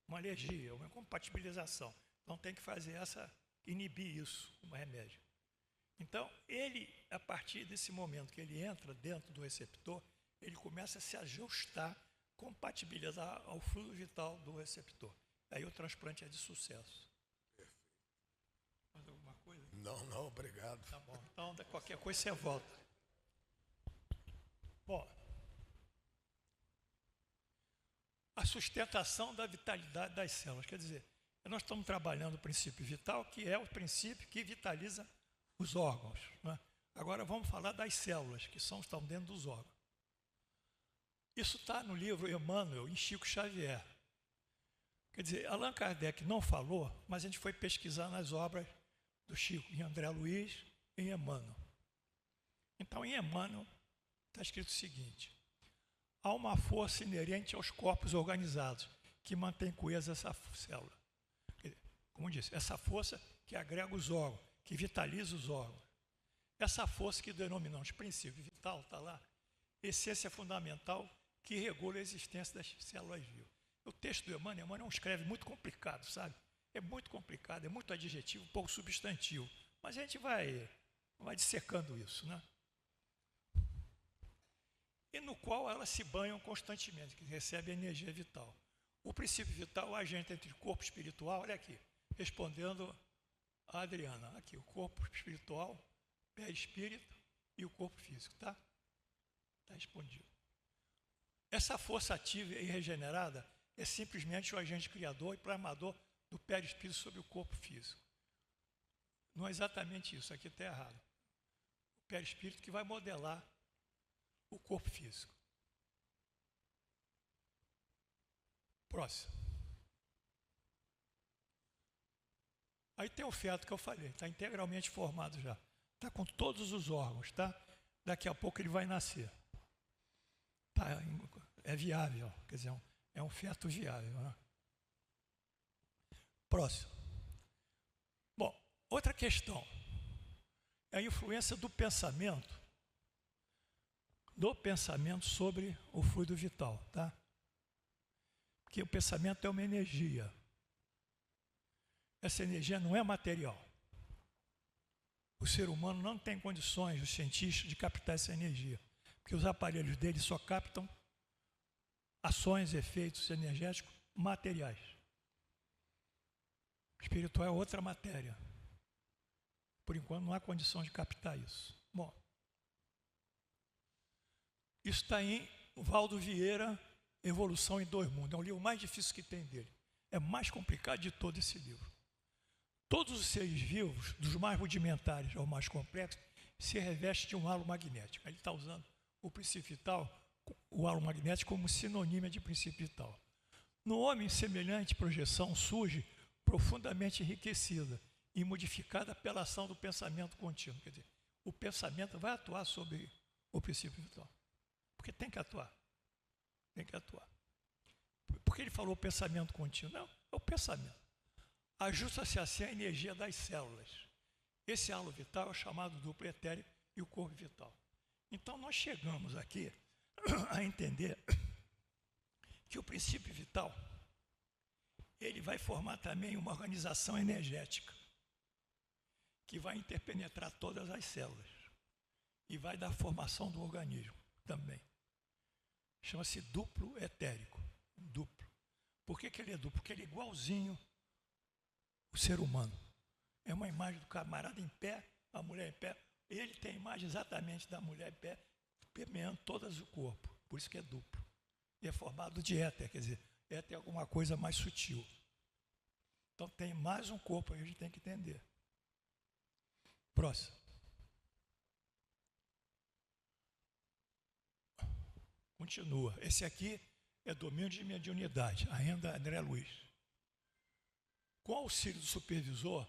uma alergia, uma incompatibilização. Então tem que fazer inibir isso, um remédio. Então, a partir desse momento que ele entra dentro do receptor, ele começa a se ajustar, compatibilizar ao fluido vital do receptor. Aí o transplante é de sucesso. Perfeito. Mais alguma coisa? Não, obrigado. Tá bom, então qualquer coisa você volta. Bom, a sustentação da vitalidade das células, quer dizer, nós estamos trabalhando o princípio vital, que é o princípio que vitaliza os órgãos, né? Agora vamos falar das células, que estão dentro dos órgãos. Isso está no livro Emmanuel, em Chico Xavier. Quer dizer, Allan Kardec não falou, mas a gente foi pesquisar nas obras do Chico, em André Luiz e em Emmanuel. Então, em Emmanuel, está escrito o seguinte: há uma força inerente aos corpos organizados que mantém coesa essa célula. Como disse, essa força que agrega os órgãos, que vitaliza os órgãos. Essa força que denominamos princípio vital, está lá, essência fundamental que regula a existência das células vivas. O texto do Emmanuel é um escreve muito complicado, sabe? É muito complicado, é muito adjetivo, pouco substantivo. Mas a gente vai dissecando isso, né? E no qual elas se banham constantemente, que recebe a energia vital. O princípio vital é o agente entre o corpo espiritual, olha aqui, respondendo a Adriana, aqui, o corpo espiritual, perispírito e o corpo físico, tá? Está respondido. Essa força ativa e regenerada é simplesmente o agente criador e plasmador do perispírito sobre o corpo físico. Não é exatamente isso, aqui está errado. O perispírito que vai modelar o corpo físico. Próximo. Aí tem o feto que eu falei, está integralmente formado já. Está com todos os órgãos, tá? Daqui a pouco ele vai nascer. Tá, é viável, quer dizer, é um feto viável. Né? Próximo. Bom, outra questão é a influência do pensamento sobre o fluido vital, tá? Porque o pensamento é uma energia. Essa energia não é material. O ser humano não tem condições, os cientistas, de captar essa energia, porque os aparelhos dele só captam ações, efeitos energéticos materiais. O espiritual é outra matéria. Por enquanto não há condição de captar isso. Bom, isso está em Valdo Vieira, Evolução em Dois Mundos. É o livro mais difícil que tem dele. É mais complicado de todo esse livro. Todos os seres vivos, dos mais rudimentares ao mais complexos, se revestem de um halo magnético. Ele está usando o princípio vital, o halo magnético, como sinônimo de princípio vital. No homem, semelhante projeção surge profundamente enriquecida e modificada pela ação do pensamento contínuo. Quer dizer, o pensamento vai atuar sobre o princípio vital. Porque tem que atuar. Tem que atuar. Por que ele falou pensamento contínuo? Não, é o pensamento. Ajusta-se assim a energia das células. Esse halo vital é o chamado duplo etérico e o corpo vital. Então, nós chegamos aqui a entender que o princípio vital, ele vai formar também uma organização energética, que vai interpenetrar todas as células e vai dar formação do organismo também. Chama-se duplo etérico. Duplo. Por que ele é duplo? Porque ele é igualzinho o ser humano. É uma imagem do camarada em pé, a mulher em pé. Ele tem a imagem exatamente da mulher em pé, permeando todo o corpo. Por isso que é duplo. E é formado de éter, quer dizer, éter é alguma coisa mais sutil. Então tem mais um corpo aí, a gente tem que entender. Próximo. Continua. Esse aqui é domínio de mediunidade, ainda André Luiz. Com o auxílio do supervisor,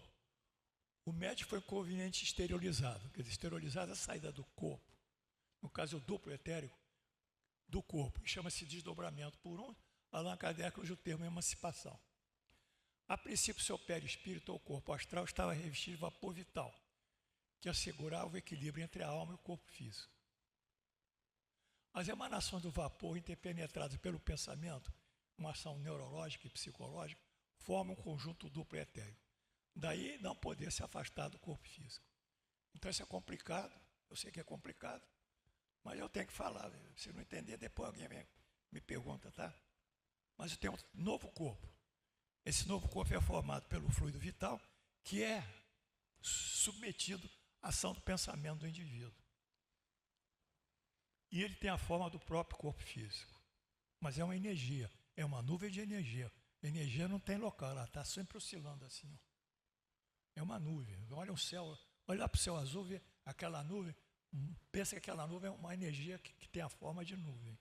o médico foi convenientemente esterilizado. Quer dizer, esterilizado é a saída do corpo. No caso, é o duplo etérico do corpo. E chama-se desdobramento por um. Allan Kardec usa o termo emancipação. A princípio, seu perispírito ou corpo astral estava revestido de vapor vital, que assegurava o equilíbrio entre a alma e o corpo físico. As emanações do vapor, interpenetradas pelo pensamento, uma ação neurológica e psicológica, formam um conjunto duplo etérico. Daí não poder se afastar do corpo físico. Então isso é complicado, eu sei que é complicado, mas eu tenho que falar. Se não entender, depois alguém me pergunta, tá? Mas eu tenho um novo corpo. Esse novo corpo é formado pelo fluido vital, que é submetido à ação do pensamento do indivíduo. E ele tem a forma do próprio corpo físico. Mas é uma energia, é uma nuvem de energia. A energia não tem local, ela está sempre oscilando assim. Ó. É uma nuvem. Olha o céu, olha para o céu azul, vê aquela nuvem, pensa que aquela nuvem é uma energia que tem a forma de nuvem.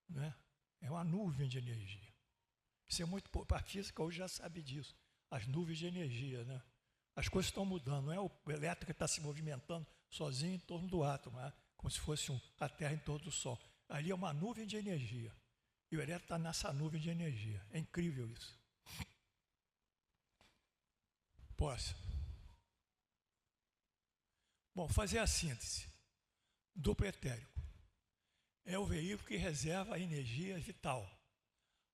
Né? É uma nuvem de energia. Isso é muito pouco. A física hoje já sabe disso. As nuvens de energia, né? As coisas estão mudando, não é o elétron que está se movimentando sozinho em torno do átomo, né? Como se fosse a Terra em torno do Sol. Ali é uma nuvem de energia. E o elétron está nessa nuvem de energia. É incrível isso. Posso? Bom, fazer a síntese. Duplo etérico. É o veículo que reserva a energia vital.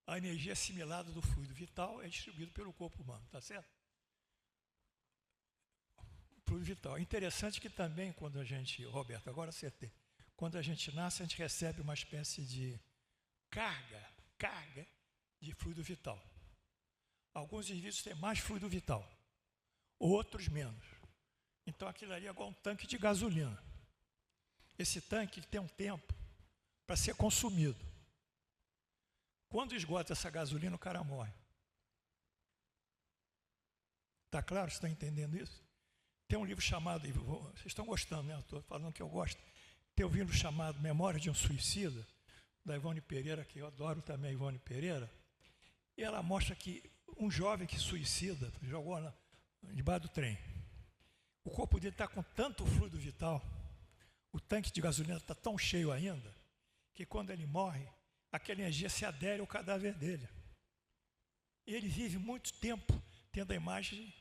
A energia assimilada do fluido vital é distribuída pelo corpo humano, tá certo? Fluido vital. É interessante que também quando a gente, Roberto, agora acertei, quando a gente nasce, a gente recebe uma espécie de carga de fluido vital. Alguns indivíduos têm mais fluido vital, outros menos. Então aquilo ali é igual um tanque de gasolina. Esse tanque tem um tempo para ser consumido. Quando esgota essa gasolina, o cara morre. Está claro? Vocês estão entendendo isso? Tem um livro chamado, vocês estão gostando, né? Eu estou falando que eu gosto. tem um livro chamado Memória de um Suicida, da Ivone Pereira, que eu adoro também a Ivone Pereira, e ela mostra que um jovem que suicida, jogou debaixo do trem, o corpo dele está com tanto fluido vital, o tanque de gasolina está tão cheio ainda, que quando ele morre, aquela energia se adere ao cadáver dele. E ele vive muito tempo tendo a imagem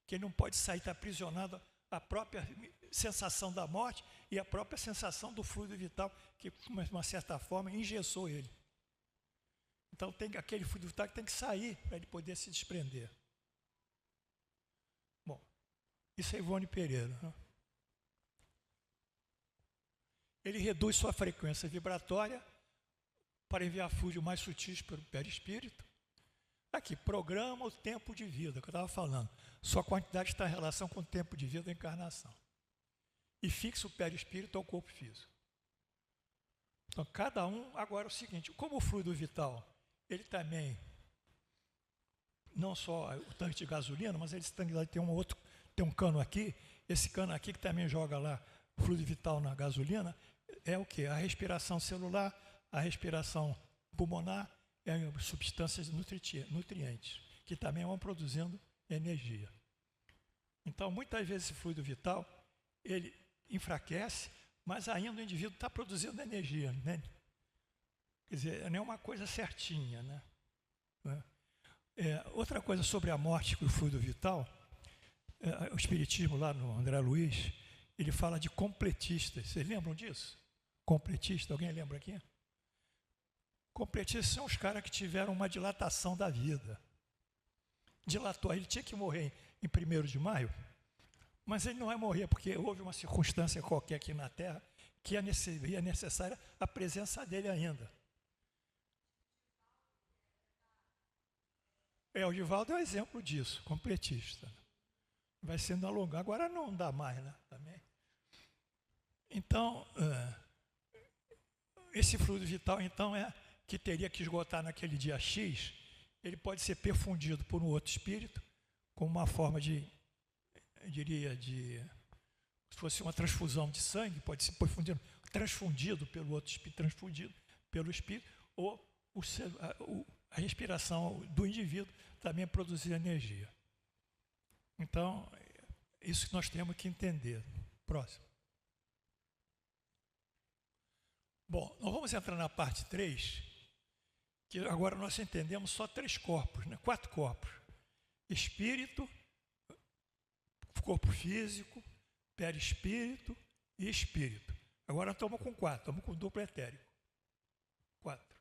que ele não pode sair, está aprisionado à própria sensação da morte e à própria sensação do fluido vital, que, de uma certa forma, engessou ele. Então, tem aquele fluido vital que tem que sair para ele poder se desprender. Bom, isso é Ivone Pereira. Né? Ele reduz sua frequência vibratória para enviar fluidos mais sutis para o perispírito. Aqui, programa o tempo de vida, que eu estava falando. Sua quantidade está em relação com o tempo de vida da encarnação. E fixa o perispírito ao corpo físico. Então, cada um, agora é o seguinte, como o fluido vital, ele também, não só o tanque de gasolina, mas ele tem um cano aqui, esse cano aqui que também joga lá fluido vital na gasolina, é o quê? A respiração celular, a respiração pulmonar, substâncias nutrientes, que também vão produzindo energia. Então, muitas vezes esse fluido vital, ele enfraquece, mas ainda o indivíduo está produzindo energia, né? Quer dizer, não é uma coisa certinha, né? Outra coisa sobre a morte com o fluido vital, o Espiritismo lá no André Luiz, ele fala de completistas. Vocês lembram disso? Completista, alguém lembra aqui? Completistas são os caras que tiveram uma dilatação da vida. Dilatou, ele tinha que morrer em 1º de maio, mas ele não vai morrer porque houve uma circunstância qualquer aqui na Terra que é necessária a presença dele ainda. O Divaldo é um exemplo disso, completista. Vai sendo alongado, agora não dá mais, né? Também. Então, esse fluido vital, então, que teria que esgotar naquele dia X, ele pode ser perfundido por um outro espírito, como uma forma se fosse uma transfusão de sangue, pode ser transfundido pelo outro espírito, transfundido pelo espírito, ou a respiração do indivíduo também produzir energia. Então, isso que nós temos que entender. Próximo. Bom, nós vamos entrar na parte 3, que agora nós entendemos só 3 corpos, né? 4 corpos. Espírito, corpo físico, perispírito e espírito. Agora estamos com 4, estamos com duplo etérico. 4.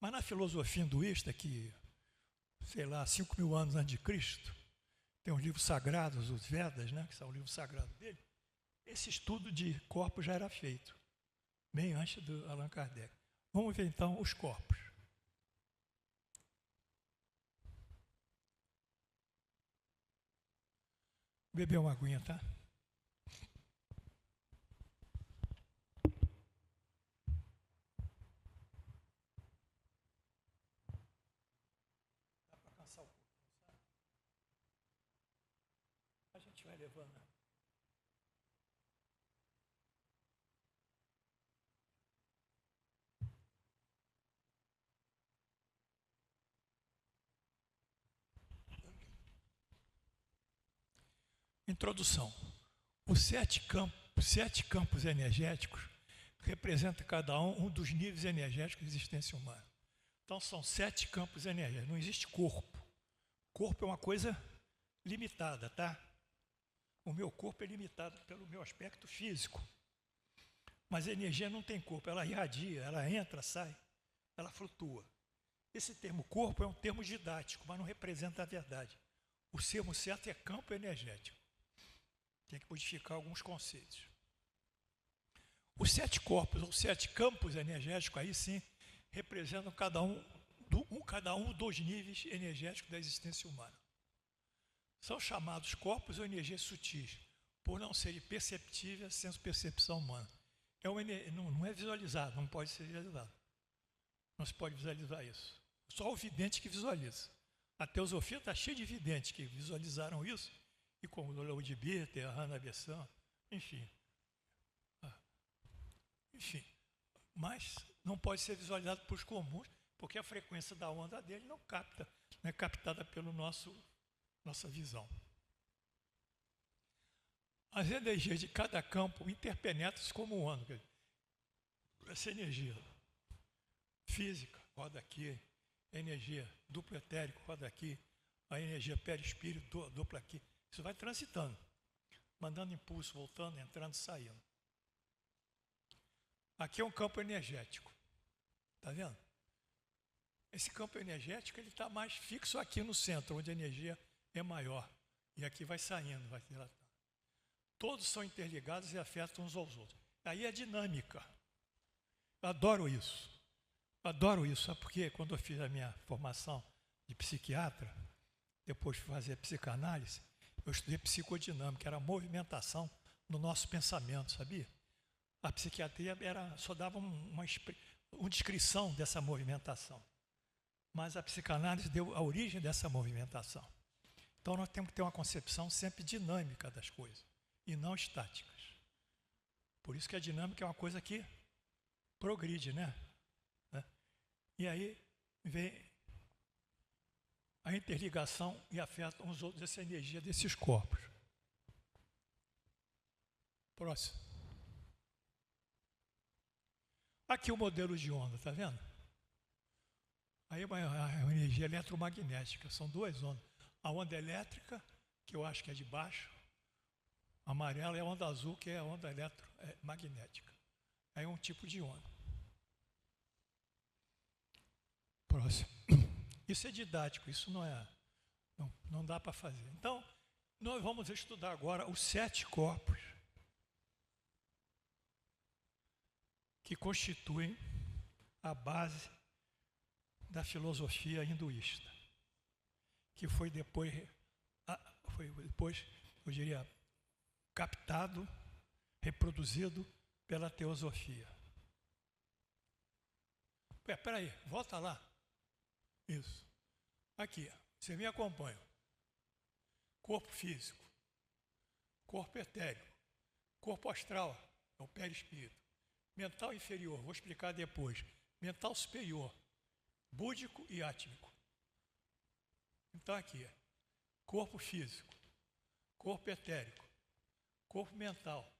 Mas na filosofia hinduísta, que, sei lá, 5.000 anos antes de Cristo, tem os livros sagrados, os Vedas, né, que são o livro sagrado dele, esse estudo de corpos já era feito, bem antes do Allan Kardec. Vamos ver então os corpos. Beber uma aguinha, tá? Dá para cansar o corpo, sabe? A gente vai levando. Introdução. Os 7 campos energéticos representam cada um dos níveis energéticos da existência humana. Então, são 7 campos energéticos. Não existe corpo. Corpo é uma coisa limitada, tá? O meu corpo é limitado pelo meu aspecto físico. Mas a energia não tem corpo. Ela irradia, ela entra, sai, ela flutua. Esse termo corpo é um termo didático, mas não representa a verdade. O termo certo é campo energético. Tem que modificar alguns conceitos. Os 7 corpos, ou 7 campos energéticos, aí sim, representam cada um dos níveis energéticos da existência humana. São chamados corpos ou energias sutis, por não serem perceptíveis sem percepção humana. Não é visualizado, não pode ser visualizado. Não se pode visualizar isso. Só o vidente que visualiza. A teosofia está cheia de videntes que visualizaram isso, e como o Leo de Bitter, a Hannah Besson, enfim. enfim, mas não pode ser visualizado por comuns, porque a frequência da onda dele não é captada pela nossa visão. As energias de cada campo interpenetram-se como um ano. Essa energia física roda aqui, a energia duplo etérico roda aqui, a energia perispírito dupla aqui. Isso vai transitando, mandando impulso, voltando, entrando, saindo. Aqui é um campo energético. Está vendo? Esse campo energético ele está mais fixo aqui no centro, onde a energia é maior. E aqui vai saindo, vai dilatando. Todos são interligados e afetam uns aos outros. Aí é dinâmica. Eu adoro isso. Adoro isso. Sabe por quê? Quando eu fiz a minha formação de psiquiatra, depois de fazer psicanálise, eu estudei psicodinâmica, era a movimentação no nosso pensamento, sabia? A psiquiatria só dava uma descrição dessa movimentação. Mas a psicanálise deu a origem dessa movimentação. Então nós temos que ter uma concepção sempre dinâmica das coisas e não estáticas. Por isso que a dinâmica é uma coisa que progride, né? E aí vem a interligação e afeta uns outros essa energia desses corpos. Próximo. Aqui o modelo de onda, está vendo? Aí a energia eletromagnética, são duas ondas. A onda elétrica, que eu acho que é de baixo, a amarela, e a onda azul, que é a onda eletromagnética. Aí é um tipo de onda. Próximo. Isso é didático, isso não dá para fazer. Então, nós vamos estudar agora os 7 corpos que constituem a base da filosofia hinduísta, que foi depois, eu diria, captado, reproduzido pela teosofia. Espera aí, volta lá. Isso. Aqui, você me acompanha. Corpo físico, corpo etérico, corpo astral, é o perispírito. Mental inferior, vou explicar depois. Mental superior, búdico e átmico. Então aqui, corpo físico, corpo etérico, corpo mental.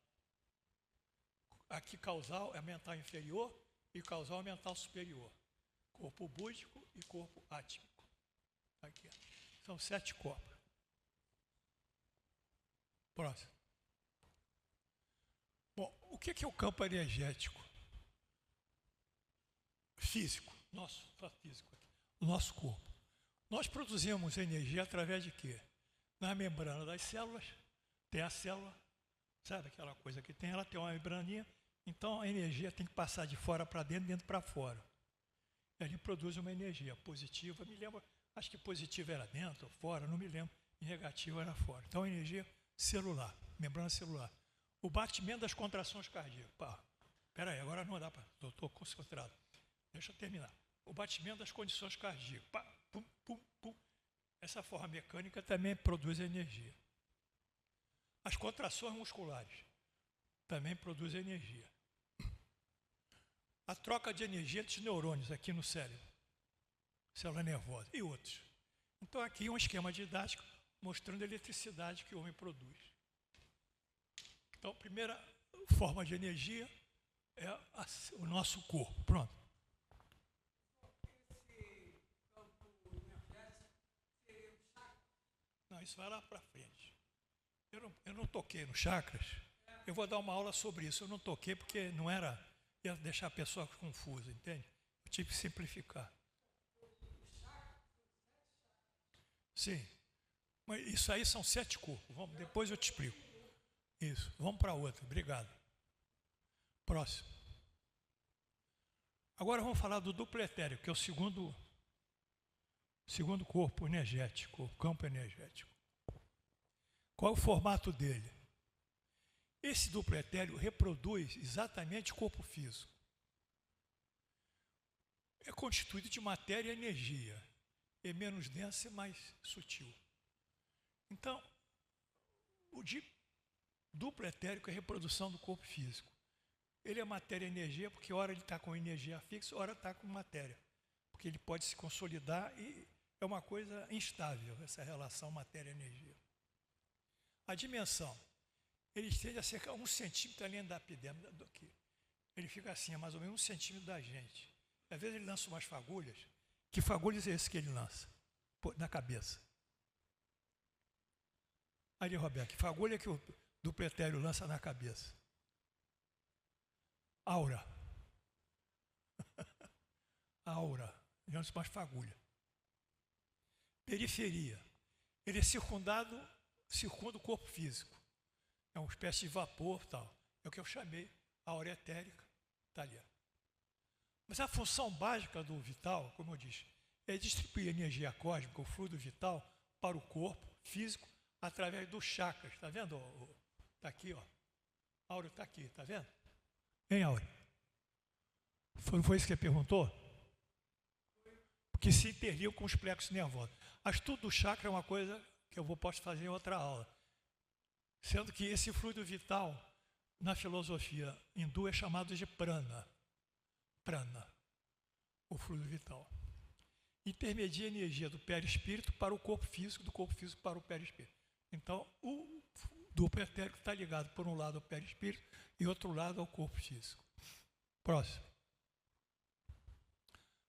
Aqui causal é mental inferior e causal é mental superior. Corpo búdico e corpo átmico. Aqui, são 7 corpos. Próximo. Bom, o que é o campo energético? Físico, o nosso corpo. Nós produzimos energia através de quê? Na membrana das células, tem a célula, sabe aquela coisa que tem? Ela tem uma membraninha, então a energia tem que passar de fora para dentro, dentro para fora. E ali produz uma energia positiva, me lembro, acho que positiva era dentro ou fora, não me lembro, e negativa era fora. Então a energia celular, membrana celular. O batimento das contrações cardíacas. Espera aí, agora não dá para, estou concentrado. Deixa eu terminar. O batimento das condições cardíacas. Pum, pum, pum. Essa forma mecânica também produz energia. As contrações musculares também produzem energia. A troca de energia entre os neurônios aqui no cérebro, célula nervosa e outros. Então aqui um esquema didático mostrando a eletricidade que o homem produz. Então a primeira forma de energia é o nosso corpo. Pronto. Não, isso vai lá para frente. Eu não toquei no chakras. Eu vou dar uma aula sobre isso. Eu não toquei porque não era... ia deixar a pessoa confusa, entende? Eu tive que simplificar. Sim. Mas isso aí são 7 corpos. Depois eu te explico. Isso. Vamos para outra. Obrigado. Próximo. Agora vamos falar do duplo etérico, que é o segundo corpo energético, o campo energético. Qual é o formato dele? Esse duplo etéreo reproduz exatamente o corpo físico. É constituído de matéria e energia. É menos densa e mais sutil. Então, o duplo etérico é a reprodução do corpo físico. ele é matéria e energia, porque hora ele está com energia fixa, hora está com matéria. Porque ele pode se consolidar e é uma coisa instável, essa relação matéria-energia. A dimensão, ele estende a cerca de 1 centímetro além da epiderme daqui. Ele fica assim, a mais ou menos 1 centímetro da gente. Às vezes ele lança umas fagulhas. Que fagulhas é esse que ele lança? Na cabeça. Aí, Roberto, que fagulha que o duplo etéreo lança na cabeça? Aura. Aura. Ele lança umas fagulhas. Periferia. Ele é circunda o corpo físico. É uma espécie de vapor tal. É o que eu chamei aura etérica. Está ali. Mas a função básica do vital, como eu disse, é distribuir energia cósmica, o fluido vital, para o corpo físico através dos chakras. Está vendo? Está aqui, ó. A aura está aqui, está vendo? Hein, Aura? Não foi isso que ele perguntou? Que se interligam com os plexos nervosos. A estudo do chakra é uma coisa que eu posso fazer em outra aula. Sendo que esse fluido vital, na filosofia hindu, é chamado de prana. Prana, o fluido vital. Intermedia a energia do perispírito para o corpo físico, do corpo físico para o perispírito. Então, o duplo etérico está ligado, por um lado, ao perispírito e outro lado ao corpo físico. Próximo.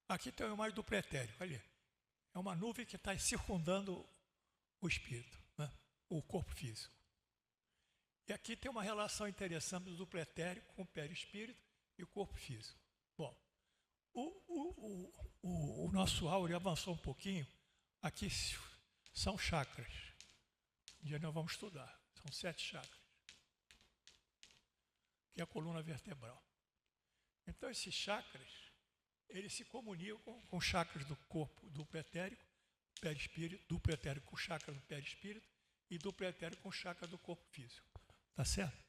Aqui tem uma imagem do duplo etérico, ali. É uma nuvem que está circundando o espírito, né? O corpo físico. E aqui tem uma relação interessante do duplo etérico com o perispírito e o corpo físico. Bom, o nosso áureo avançou um pouquinho. Aqui são chakras. Um dia nós vamos estudar. São 7 chakras. Que é a coluna vertebral. Então, esses chakras, eles se comunicam com chakras do corpo duplo etérico, perispírito, duplo etérico com chakra do perispírito e duplo etérico com chakra do corpo físico. Tá certo?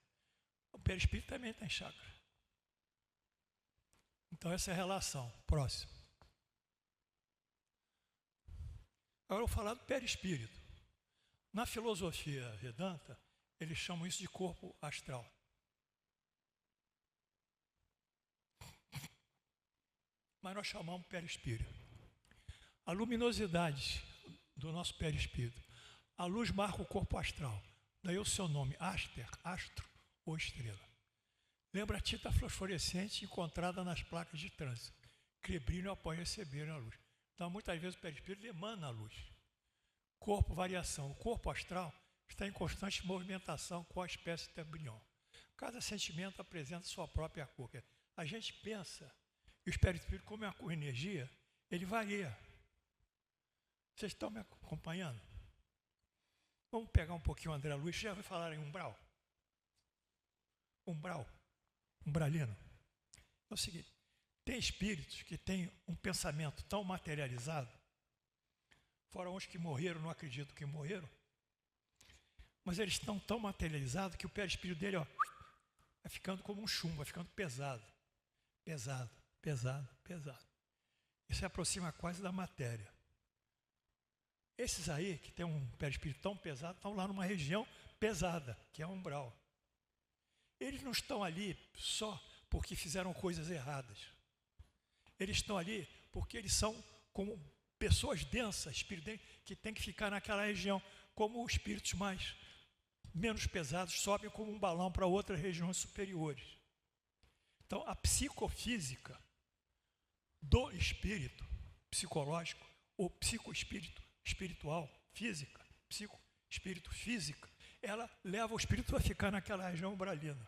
O perispírito também tem chakra. Então, essa é a relação. Próximo. Agora eu vou falar do perispírito. Na filosofia Vedanta, eles chamam isso de corpo astral. Mas nós chamamos perispírito. A luminosidade do nosso perispírito. A luz marca o corpo astral. Daí o seu nome, astro ou estrela. Lembra a tinta fluorescente encontrada nas placas de trânsito, que brilham após receber a luz. Então, muitas vezes o perispírito emana a luz. Corpo, variação. O corpo astral está em constante movimentação com a espécie de embrião. Cada sentimento apresenta sua própria cor. A gente pensa, e o perispírito, como é uma cor energia, ele varia. Vocês estão me acompanhando? Vamos pegar um pouquinho o André Luiz. Já ouviu falar em umbral? Umbral. Umbralino. É o seguinte, tem espíritos que têm um pensamento tão materializado, fora uns que morreram, não acredito que morreram, mas eles estão tão materializados que o perispírito dele, ó, vai ficando como um chumbo, vai ficando pesado. Pesado, pesado, pesado. E se aproxima quase da matéria. Esses aí, que tem um perispírito tão pesado, estão lá numa região pesada, que é a umbral. Eles não estão ali só porque fizeram coisas erradas. Eles estão ali porque eles são como pessoas densas, espíritos que têm que ficar naquela região, como os espíritos menos pesados sobem como um balão para outras regiões superiores. Então, a psicofísica do espírito psicológico, ou psicoespírito espiritual, física, psicoespírito física, ela leva o espírito a ficar naquela região umbralina.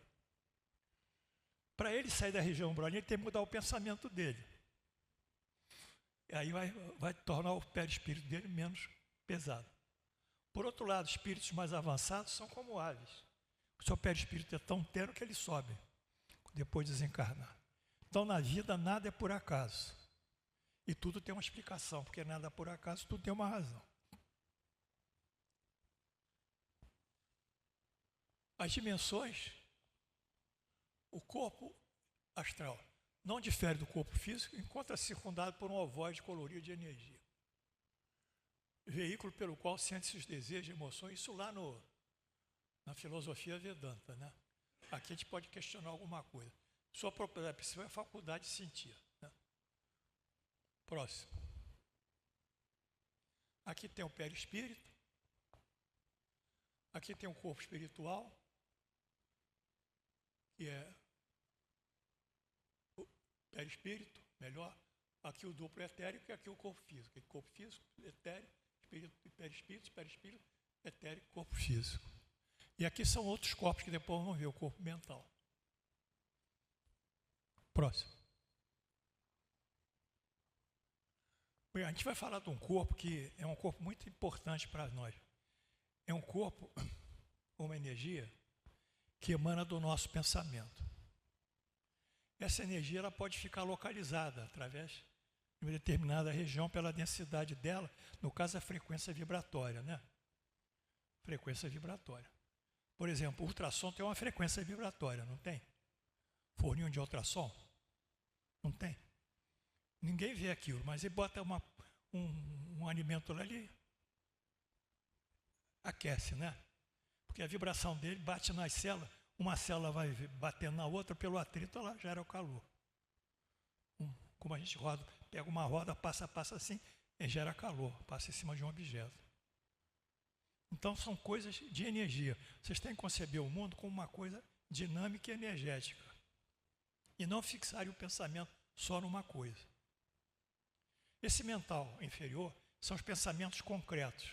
Para ele sair da região umbralina, ele tem que mudar o pensamento dele. E aí vai tornar o perispírito dele menos pesado. Por outro lado, espíritos mais avançados são como aves. O seu perispírito é tão tênue que ele sobe, depois de desencarnar. Então, na vida, nada é por acaso. E tudo tem uma explicação, porque nada é por acaso, tudo tem uma razão. As dimensões, o corpo astral não difere do corpo físico, encontra-se circundado por um ovoide colorido de energia. Veículo pelo qual sente-se os desejos e emoções, isso lá na filosofia Vedanta, né? Aqui a gente pode questionar alguma coisa. Sua propriedade principal é a faculdade de sentir. Né? Próximo. Aqui tem o perispírito. Aqui tem o corpo espiritual, que é o perispírito, melhor. Aqui o duplo etérico e aqui o corpo físico. Aqui, corpo físico, etérico, perispírito, etérico, corpo físico. E aqui são outros corpos que depois vão ver, o corpo mental. Próximo. Bem, a gente vai falar de um corpo que é um corpo muito importante para nós. É um corpo, uma energia que emana do nosso pensamento. Essa energia ela pode ficar localizada através de uma determinada região pela densidade dela, no caso a frequência vibratória, né? Frequência vibratória. Por exemplo, o ultrassom tem uma frequência vibratória, não tem? Forninho de ultrassom? Não tem. Ninguém vê aquilo, mas ele bota um alimento lá ali, aquece, né? Porque a vibração dele bate nas células, uma célula vai batendo na outra, pelo atrito ela gera o calor. Como a gente roda, pega uma roda, passa assim, e gera calor, passa em cima de um objeto. Então são coisas de energia. Vocês têm que conceber o mundo como uma coisa dinâmica e energética. E não fixarem o pensamento só numa coisa. Esse mental inferior são os pensamentos concretos.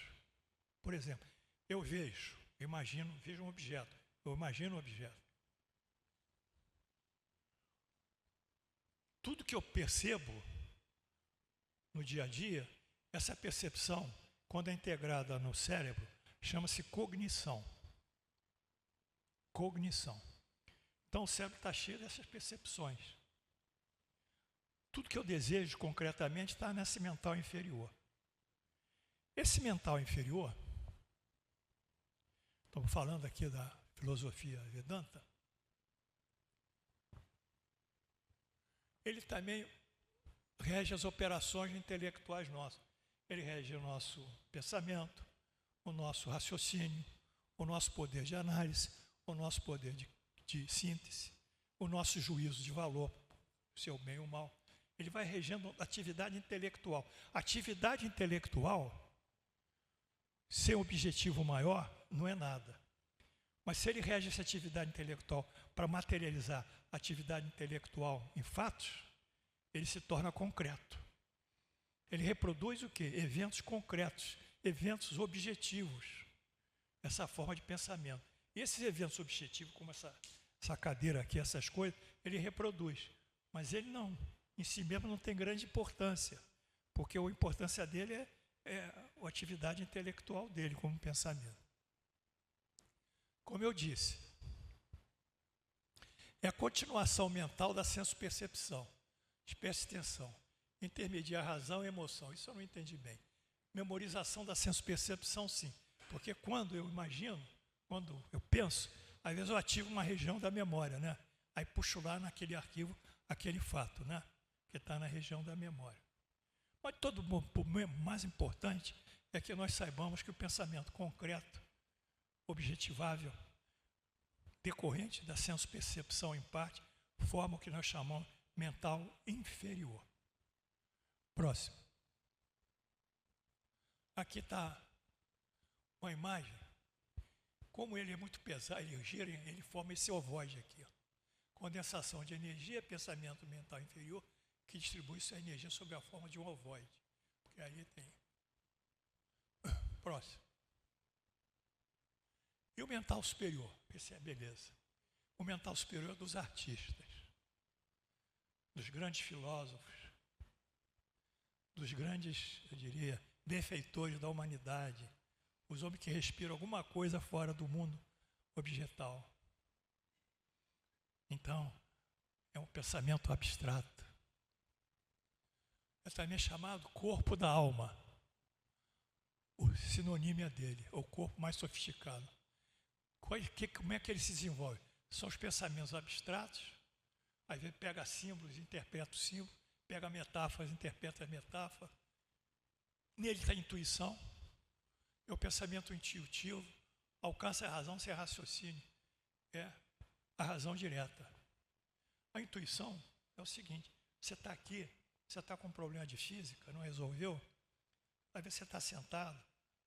Por exemplo, eu vejo um objeto, eu imagino um objeto. Tudo que eu percebo no dia a dia, essa percepção, quando é integrada no cérebro, chama-se cognição. Cognição. Então o cérebro está cheio dessas percepções. Tudo que eu desejo concretamente está nesse mental inferior. Esse mental inferior, estamos falando aqui da filosofia Vedanta, ele também rege as operações intelectuais nossas. Ele rege o nosso pensamento, o nosso raciocínio, o nosso poder de análise, o nosso poder de síntese, o nosso juízo de valor, se é o bem ou o mal. Ele vai regendo a atividade intelectual. A atividade intelectual, sem objetivo maior, não é nada. Mas se ele rege essa atividade intelectual para materializar a atividade intelectual em fatos, ele se torna concreto. Ele reproduz o quê? Eventos concretos, eventos objetivos. Essa forma de pensamento. E esses eventos objetivos, como essa cadeira aqui, essas coisas, ele reproduz. Mas ele não, em si mesmo não tem grande importância, porque a importância dele é a atividade intelectual dele como pensamento. Como eu disse, é a continuação mental da senso-percepção. Preste atenção. Intermedia a razão e a emoção. Isso eu não entendi bem. Memorização da senso-percepção, sim. Porque quando eu imagino, quando eu penso, às vezes eu ativo uma região da memória, né? Aí puxo lá naquele arquivo aquele fato, né? Que está na região da memória. Mas o mais importante é que nós saibamos que o pensamento concreto, objetivável, decorrente da senso-percepção em parte, forma o que nós chamamos mental inferior. Próximo. Aqui está uma imagem. Como ele é muito pesado, ele gira, ele forma esse ovoide aqui. Ó. Condensação de energia, pensamento mental inferior, que distribui sua energia sob a forma de um ovoide. Porque ali tem. Próximo. E o mental superior? Esse é a beleza. O mental superior é dos artistas, dos grandes filósofos, dos grandes, eu diria, benfeitores da humanidade, os homens que respiram alguma coisa fora do mundo objetal. Então, é um pensamento abstrato. É também chamado corpo da alma. O sinônimo dele, é o corpo mais sofisticado. Como é que ele se desenvolve? São os pensamentos abstratos, às vezes pega símbolos, interpreta o símbolo, pega metáforas, interpreta a metáfora. Nele está a intuição, é o pensamento intuitivo, alcança a razão sem raciocínio, é a razão direta. A intuição é o seguinte: você está aqui, você está com um problema de física, não resolveu? Às vezes você está sentado,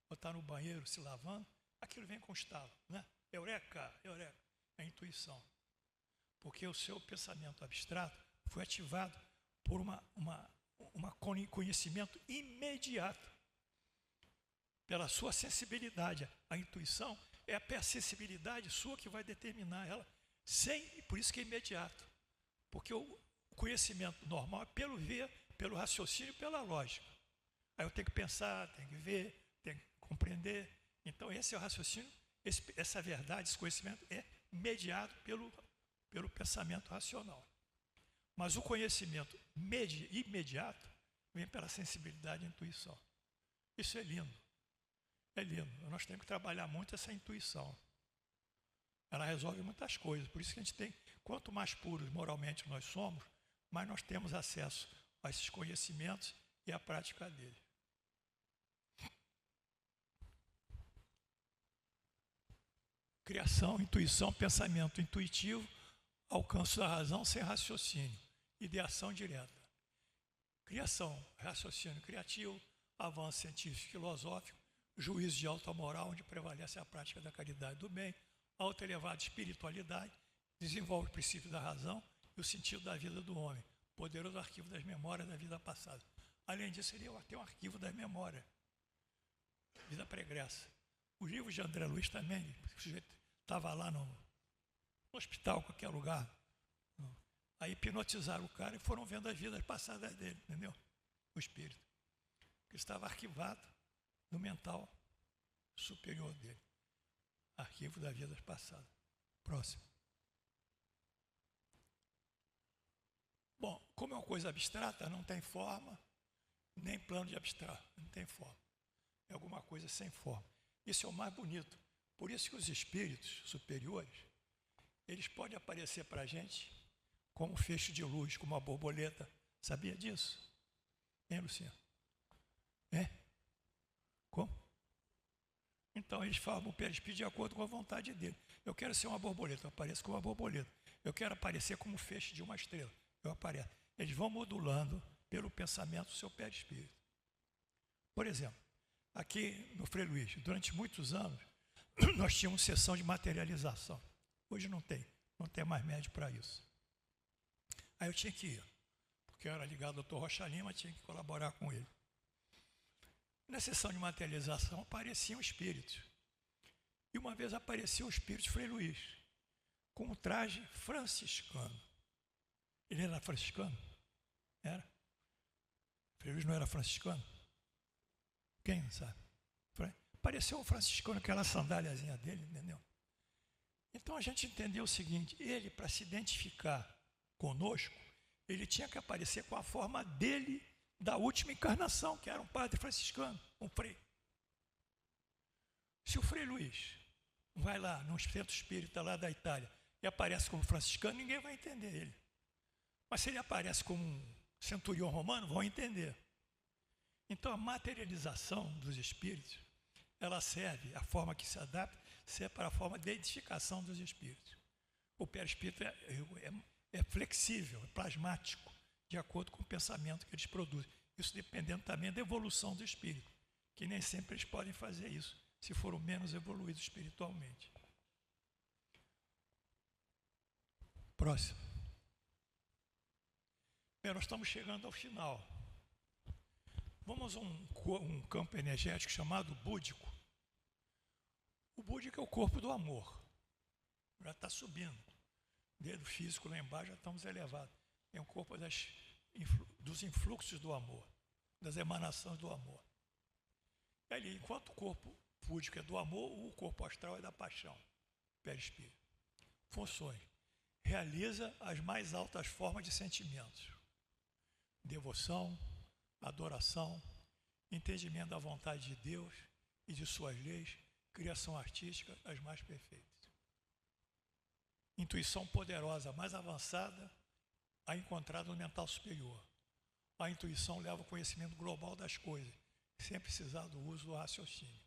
ou está no banheiro se lavando, aquilo vem com estalo, né? Eureka, eureka. É a intuição. Porque o seu pensamento abstrato foi ativado por um conhecimento imediato, pela sua sensibilidade. A intuição é a sensibilidade sua que vai determinar ela, e por isso que é imediato. Porque o conhecimento normal é pelo ver, pelo raciocínio, pela lógica. Aí eu tenho que pensar, tenho que ver, tenho que compreender. Então esse é o raciocínio, essa verdade, esse conhecimento é mediado pelo pensamento racional. Mas o conhecimento imediato vem pela sensibilidade e intuição. Isso é lindo. É lindo. Nós temos que trabalhar muito essa intuição. Ela resolve muitas coisas. Por isso que a gente tem, quanto mais puros moralmente nós somos, mais nós temos acesso a esses conhecimentos e à prática deles. Criação, intuição, pensamento intuitivo, alcance da razão sem raciocínio, ideação direta. Criação, raciocínio criativo, avanço científico e filosófico, juízo de alta moral, onde prevalece a prática da caridade e do bem, alta e elevada espiritualidade, desenvolve o princípio da razão e o sentido da vida do homem, poderoso arquivo das memórias da vida passada. Além disso, seria ter um arquivo das memórias, vida pregressa. Os livros de André Luiz também, o sujeito estava lá no hospital, qualquer lugar, aí hipnotizaram o cara e foram vendo as vidas passadas dele, entendeu? O espírito. Que estava arquivado no mental superior dele. Arquivo das vidas passadas. Próximo. Bom, como é uma coisa abstrata, não tem forma, nem plano de abstrato, não tem forma. É alguma coisa sem forma. Isso é o mais bonito. Por isso que os espíritos superiores, eles podem aparecer para a gente como um feixe de luz, como uma borboleta. Sabia disso? Hein, Luciano? É? Como? Então, eles falam o perispírito de acordo com a vontade dele. Eu quero ser uma borboleta, eu apareço como uma borboleta. Eu quero aparecer como um feixe de uma estrela, eu apareço. Eles vão modulando pelo pensamento o seu perispírito. Por exemplo, aqui no Frei Luís, durante muitos anos, nós tínhamos sessão de materialização. Hoje não tem mais médio para isso. Aí eu tinha que ir, porque eu era ligado ao Dr. Rocha Lima, tinha que colaborar com ele. Na sessão de materialização apareciam espíritos. E uma vez apareceu o espírito de Frei Luís, com um traje franciscano. Ele era franciscano? Era? Frei Luís não era franciscano? Quem não sabe? Apareceu um franciscano, aquela sandáliazinha dele, entendeu? Então a gente entendeu o seguinte: ele, para se identificar conosco, ele tinha que aparecer com a forma dele da última encarnação, que era um padre franciscano, um frei. Se o Frei Luís vai lá num centro espírita lá da Itália e aparece como franciscano, ninguém vai entender ele. Mas se ele aparece como um centurião romano, vão entender. Então a materialização dos espíritos, ela serve, a forma que se adapta, serve para a forma de identificação dos espíritos. O perispírito é flexível, é plasmático, de acordo com o pensamento que eles produzem. Isso dependendo também da evolução do espírito, que nem sempre eles podem fazer isso, se foram menos evoluídos espiritualmente. Próximo. Bem, nós estamos chegando ao final. Vamos a um campo energético chamado búdico. O búdico é o corpo do amor. Já está subindo. Dedo físico lá embaixo, já estamos elevados. É o corpo dos influxos do amor, das emanações do amor. E ali, enquanto o corpo búdico é do amor, o corpo astral é da paixão, perispírito. Funções. Realiza as mais altas formas de sentimentos. Devoção, adoração, entendimento da vontade de Deus e de suas leis, criação artística, as mais perfeitas. Intuição poderosa, mais avançada, a encontrada no mental superior. A intuição leva ao conhecimento global das coisas, sem precisar do uso do raciocínio.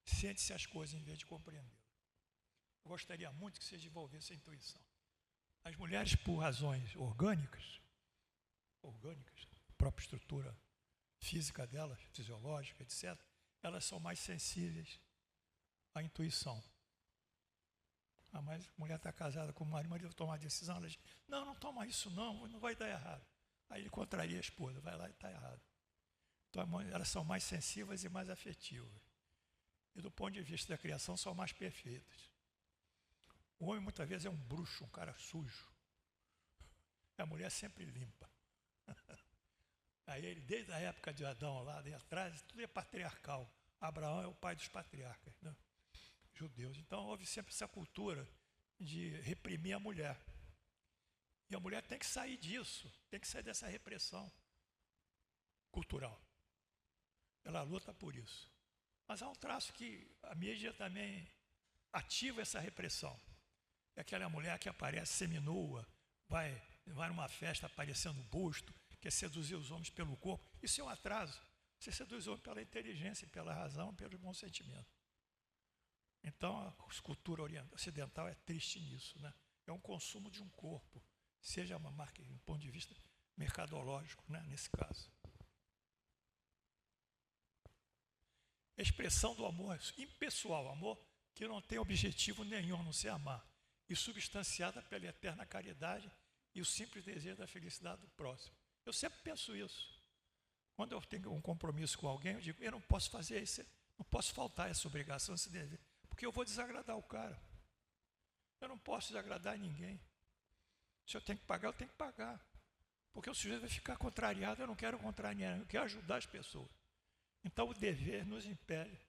Sente-se as coisas em vez de compreender. Eu gostaria muito que você desenvolvesse a intuição. As mulheres, por razões orgânicas, própria estrutura física delas, fisiológica, etc., elas são mais sensíveis à intuição. Mas a mulher está casada com o marido vai tomar uma decisão, ela diz, não toma isso não vai dar errado. Aí ele contraria a esposa, vai lá e está errado. Então elas são mais sensíveis e mais afetivas. E do ponto de vista da criação são mais perfeitas. O homem muitas vezes é um bruxo, um cara sujo. A mulher sempre limpa. Aí ele, desde a época de Adão lá de atrás, tudo é patriarcal. Abraão é o pai dos patriarcas, né? Judeus. Então houve sempre essa cultura de reprimir a mulher. E a mulher tem que sair disso, tem que sair dessa repressão cultural. Ela luta por isso. Mas há um traço que a mídia também ativa essa repressão. É aquela mulher que aparece seminua, vai numa festa aparecendo busto, quer seduzir os homens pelo corpo. Isso é um atraso. Você seduz o homem pela inteligência, pela razão, pelo bom sentimento. Então, a cultura ocidental é triste nisso, né? É um consumo de um corpo, seja uma marca, do ponto de vista mercadológico, né? Nesse caso. A expressão do amor impessoal, amor que não tem objetivo nenhum a não ser amar, e substanciada pela eterna caridade e o simples desejo da felicidade do próximo. Eu sempre penso isso. Quando eu tenho um compromisso com alguém, eu digo, eu não posso fazer isso, não posso faltar essa obrigação, esse dever, porque eu vou desagradar o cara. Eu não posso desagradar ninguém. Se eu tenho que pagar, eu tenho que pagar. Porque o sujeito vai ficar contrariado, eu não quero contrariar, eu quero ajudar as pessoas. Então o dever nos impele,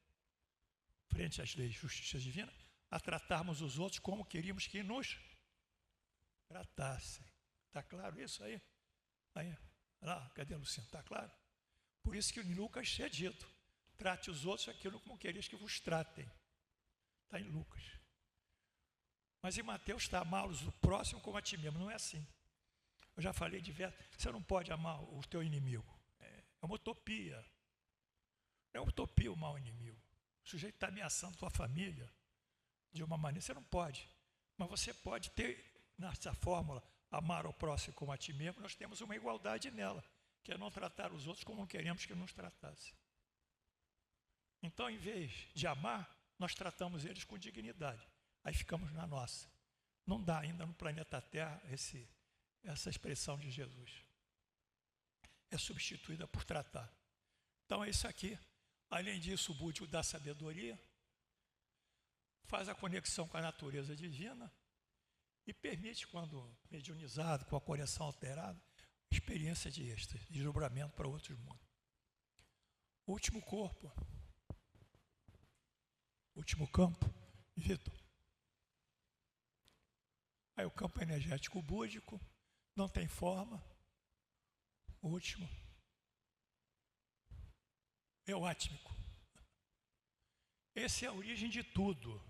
frente às leis de justiça divina, a tratarmos os outros como queríamos que nos tratassem. Está claro isso aí? Aí, lá, cadê Luciano? Está claro? Por isso que em Lucas é dito, trate os outros aquilo como querias que vos tratem. Está em Lucas. Mas em Mateus está amá-los o próximo como a ti mesmo. Não é assim. Eu já falei diversas. Você não pode amar o teu inimigo. É uma utopia. Não é uma utopia o mau inimigo. O sujeito está ameaçando a tua família de uma maneira. Você não pode. Mas você pode ter, nessa fórmula, amar o próximo como a ti mesmo, nós temos uma igualdade nela, que é não tratar os outros como queremos que nos tratassem. Então, em vez de amar, nós tratamos eles com dignidade. Aí ficamos na nossa. Não dá ainda no planeta Terra essa expressão de Jesus. É substituída por tratar. Então é isso aqui. Além disso, o búdico dá sabedoria, faz a conexão com a natureza divina e permite, quando mediunizado, com a correção alterada, experiência de êxtase, de desdobramento para outros mundos. Último corpo. Último campo, Vitor. Aí o campo energético búdico, não tem forma. O último é o átmico. Essa é a origem de tudo.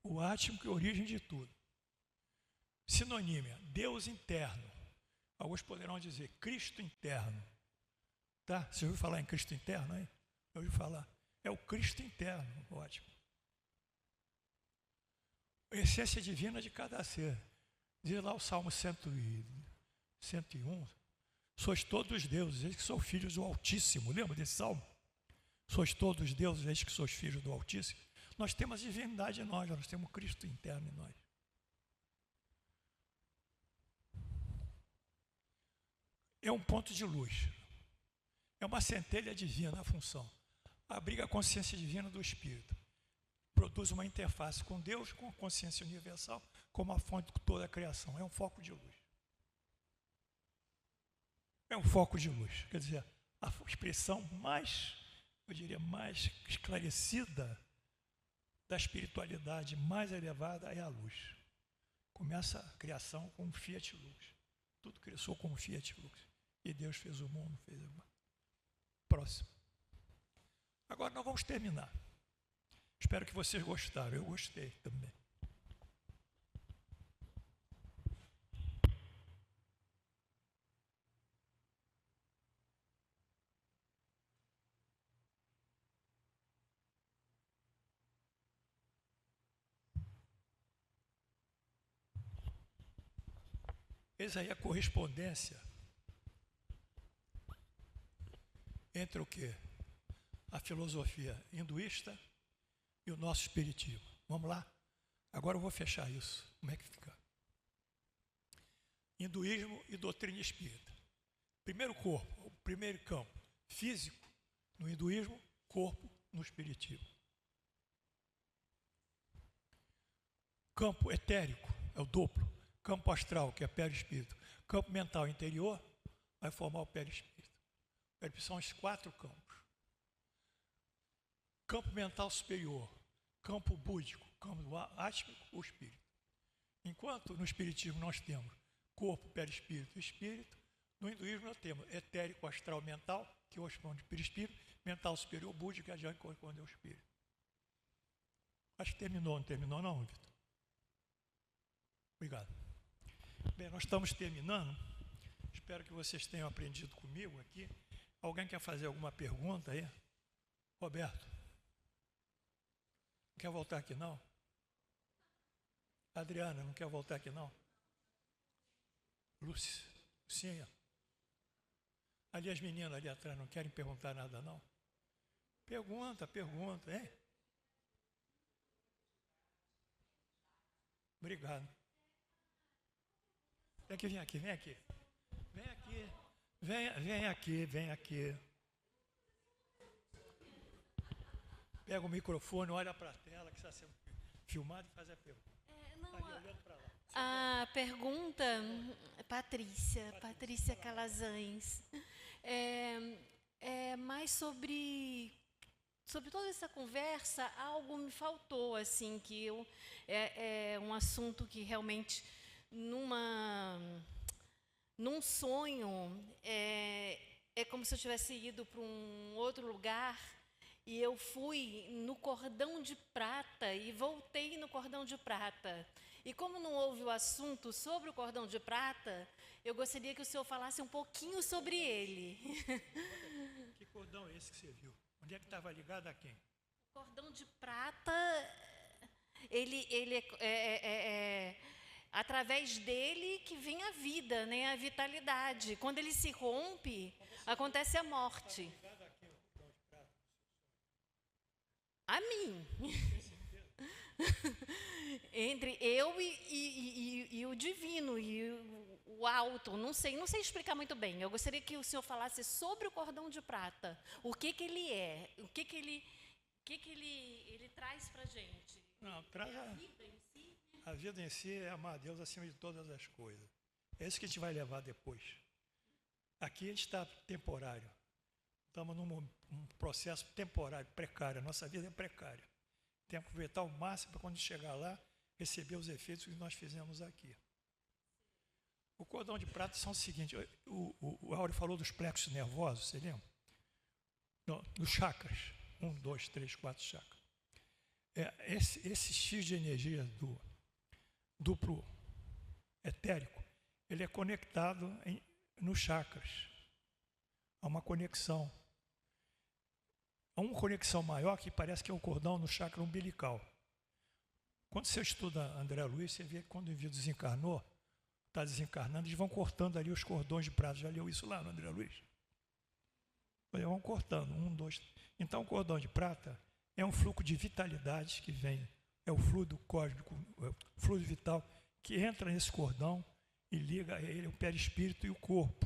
O átmico é a origem de tudo. Sinonímia, Deus interno. Alguns poderão dizer Cristo interno. Tá? Você ouviu falar em Cristo interno aí? Eu ouvi falar. É o Cristo interno, ótimo. A essência divina de cada ser. Diz lá o Salmo 101. Sois todos deuses, eis que sou filhos do Altíssimo. Lembra desse salmo? Sois todos deuses, eis que sois filhos do Altíssimo. Nós temos a divindade em nós temos Cristo interno em nós. É um ponto de luz. É uma centelha divina a função. Abriga a consciência divina do Espírito. Produz uma interface com Deus, com a consciência universal, como a fonte de toda a criação. É um foco de luz. É um foco de luz. Quer dizer, a expressão mais, eu diria, mais esclarecida da espiritualidade mais elevada é a luz. Começa a criação com um fiat lux. Tudo cresceu com um fiat lux. E Deus fez o mundo, fez o mundo. Próximo. Agora nós vamos terminar. Espero que vocês gostaram. Eu gostei também. Eis aí a correspondência entre o quê? A filosofia hinduísta e o nosso espiritismo. Vamos lá? Agora eu vou fechar isso. Como é que fica? Hinduísmo e doutrina espírita. Primeiro corpo, o primeiro campo, físico no hinduísmo, corpo no espiritismo. Campo etérico é o duplo. Campo astral, que é perispírito. Campo mental interior vai formar o perispírito. São os 4 campos. Campo mental superior, campo búdico, campo átmico, o espírito. Enquanto no espiritismo nós temos corpo, perispírito e espírito, no hinduísmo nós temos etérico, astral, mental, que corresponde ao perispírito, mental superior, búdico, que já corresponde ao espírito. Acho que terminou, não terminou não, Vitor? Obrigado. Bem, nós estamos terminando. Espero que vocês tenham aprendido comigo aqui. Alguém quer fazer alguma pergunta aí? Roberto? Não quer voltar aqui não? Adriana, não quer voltar aqui não? Lucinha? Ali as meninas ali atrás não querem perguntar nada não? Pergunta, hein? Obrigado. Tem que vir aqui, vem aqui. Vem aqui. Vem aqui. Pega o microfone, olha para a tela que está sendo filmado e faz a pergunta. Olhando para lá. A pergunta, Patrícia Calazans, é mais sobre toda essa conversa, algo me faltou, assim, que é um assunto que realmente, num sonho, é como se eu tivesse ido para um outro lugar e eu fui no cordão de prata e voltei no cordão de prata. E como não houve o assunto sobre o cordão de prata, eu gostaria que o senhor falasse um pouquinho sobre ele. Que cordão é esse que você viu? Onde é que estava ligado a quem? O cordão de prata, ele através dele que vem a vida, né, a vitalidade. Quando ele se rompe, acontece a morte. A mim. Entre eu e o divino, e o alto, não sei explicar muito bem. Eu gostaria que o senhor falasse sobre o cordão de prata. O que ele é, o que ele traz para a gente. Não, traz a vida em si. A vida em si é amar a Deus acima de todas as coisas. É isso que a gente vai levar depois. Aqui a gente está temporário. Estamos num processo temporário, precário. A nossa vida é precária. Tem que aproveitar o máximo para quando chegar lá, receber os efeitos que nós fizemos aqui. O cordão de prata são o seguinte, o Áureo falou dos plexos nervosos, você lembra? Não, dos chakras. 1, 2, 3, 4 chakras. Esse X de energia do duplo etérico, ele é conectado nos chakras. Há uma conexão. Há uma conexão maior que parece que é o cordão no chakra umbilical. Quando você estuda André Luiz, você vê que quando o indivíduo desencarnou, está desencarnando, eles vão cortando ali os cordões de prata. Já leu isso lá no André Luiz? Eles vão cortando, 1, 2. Então, o cordão de prata é um fluxo de vitalidade que vem, é o fluido cósmico, é o fluido vital que entra nesse cordão e liga ele, o perispírito e o corpo.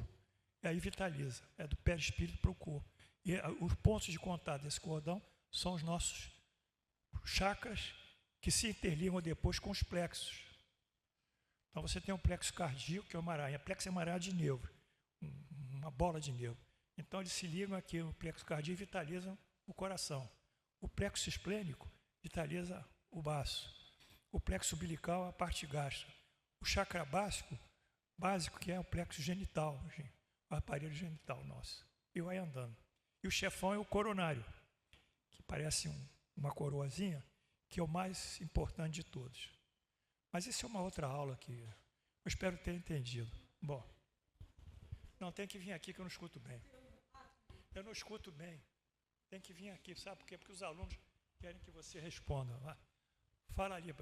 E aí vitaliza, é do perispírito para o corpo. E os pontos de contato desse cordão são os nossos chakras que se interligam depois com os plexos. Então você tem um plexo cardíaco, que é uma aranha. Plexo é uma aranha de nervo, uma bola de nervo. Então eles se ligam aqui no plexo cardíaco e vitalizam o coração. O plexo esplênico vitaliza o baço. O plexo umbilical, a parte gástrica. O chakra básico, que é o plexo genital, o aparelho genital nosso. E vai andando. E o chefão é o coronário, que parece uma coroazinha, que é o mais importante de todos. Mas isso é uma outra aula que eu espero ter entendido. Bom, não, tem que vir aqui que eu não escuto bem. Eu não escuto bem. Tem que vir aqui, sabe por quê? Porque os alunos querem que você responda. Fala ali,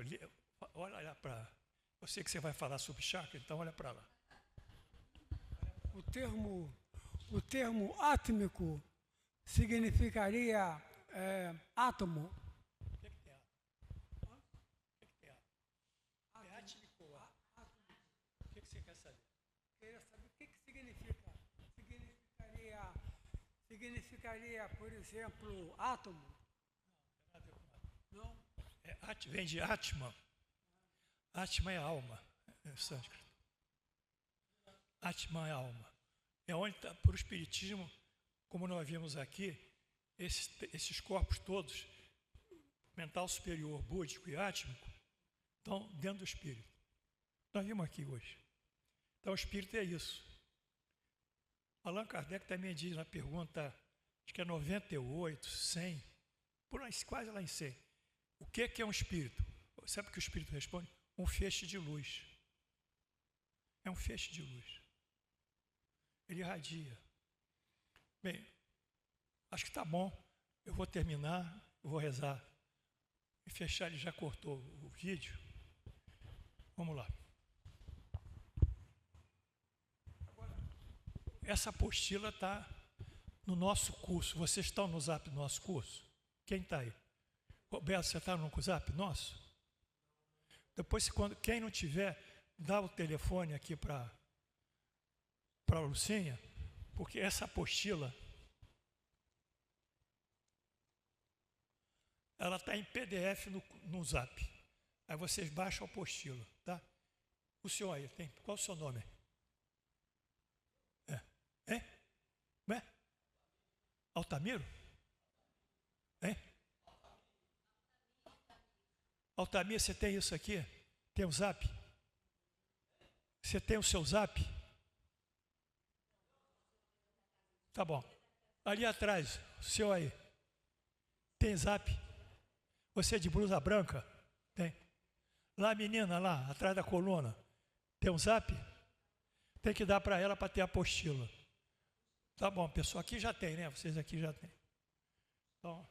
olha lá para... Eu sei que você vai falar sobre chakra, então olha para lá. o termo átmico significaria átomo. O que tem átomo? O que tem átomo? É átmico ou átomo? O que você quer saber? Queria saber o que significa. Significaria, por exemplo, átomo? Não, tem nada a ver com átomo. Não? Vem de Atma. Atma é alma, é sânscrito. Atma é alma. É onde está, para o Espiritismo, como nós vimos aqui, esses corpos todos, mental superior, búdico e átmico, estão dentro do espírito. Nós vimos aqui hoje. Então, o espírito é isso. Allan Kardec também diz na pergunta, acho que é 98, 100, por aí, quase lá em 100. O que é um espírito? Sabe o que o espírito responde? Um feixe de luz. É um feixe de luz. Ele irradia. Bem, acho que está bom. Eu vou terminar, eu vou rezar. E fechar, ele já cortou o vídeo. Vamos lá. Essa apostila está no nosso curso. Vocês estão no zap do nosso curso? Quem está aí? Roberto, você está no zap nosso? Depois, quem não tiver, dá o telefone aqui para a Lucinha, porque essa apostila, ela está em PDF no zap. Aí vocês baixam a apostila, tá? O senhor aí, qual é o seu nome? Hein? Como é? Altamiro? Hein? Altamiro, você tem isso aqui? Tem o zap? Você tem o seu zap? Tá bom. Ali atrás, o senhor aí. Tem zap? Você é de blusa branca? Tem. Lá, menina, lá, atrás da coluna. Tem um zap? Tem que dar para ela para ter a apostila. Tá bom, pessoal. Aqui já tem, né? Vocês aqui já tem. Então,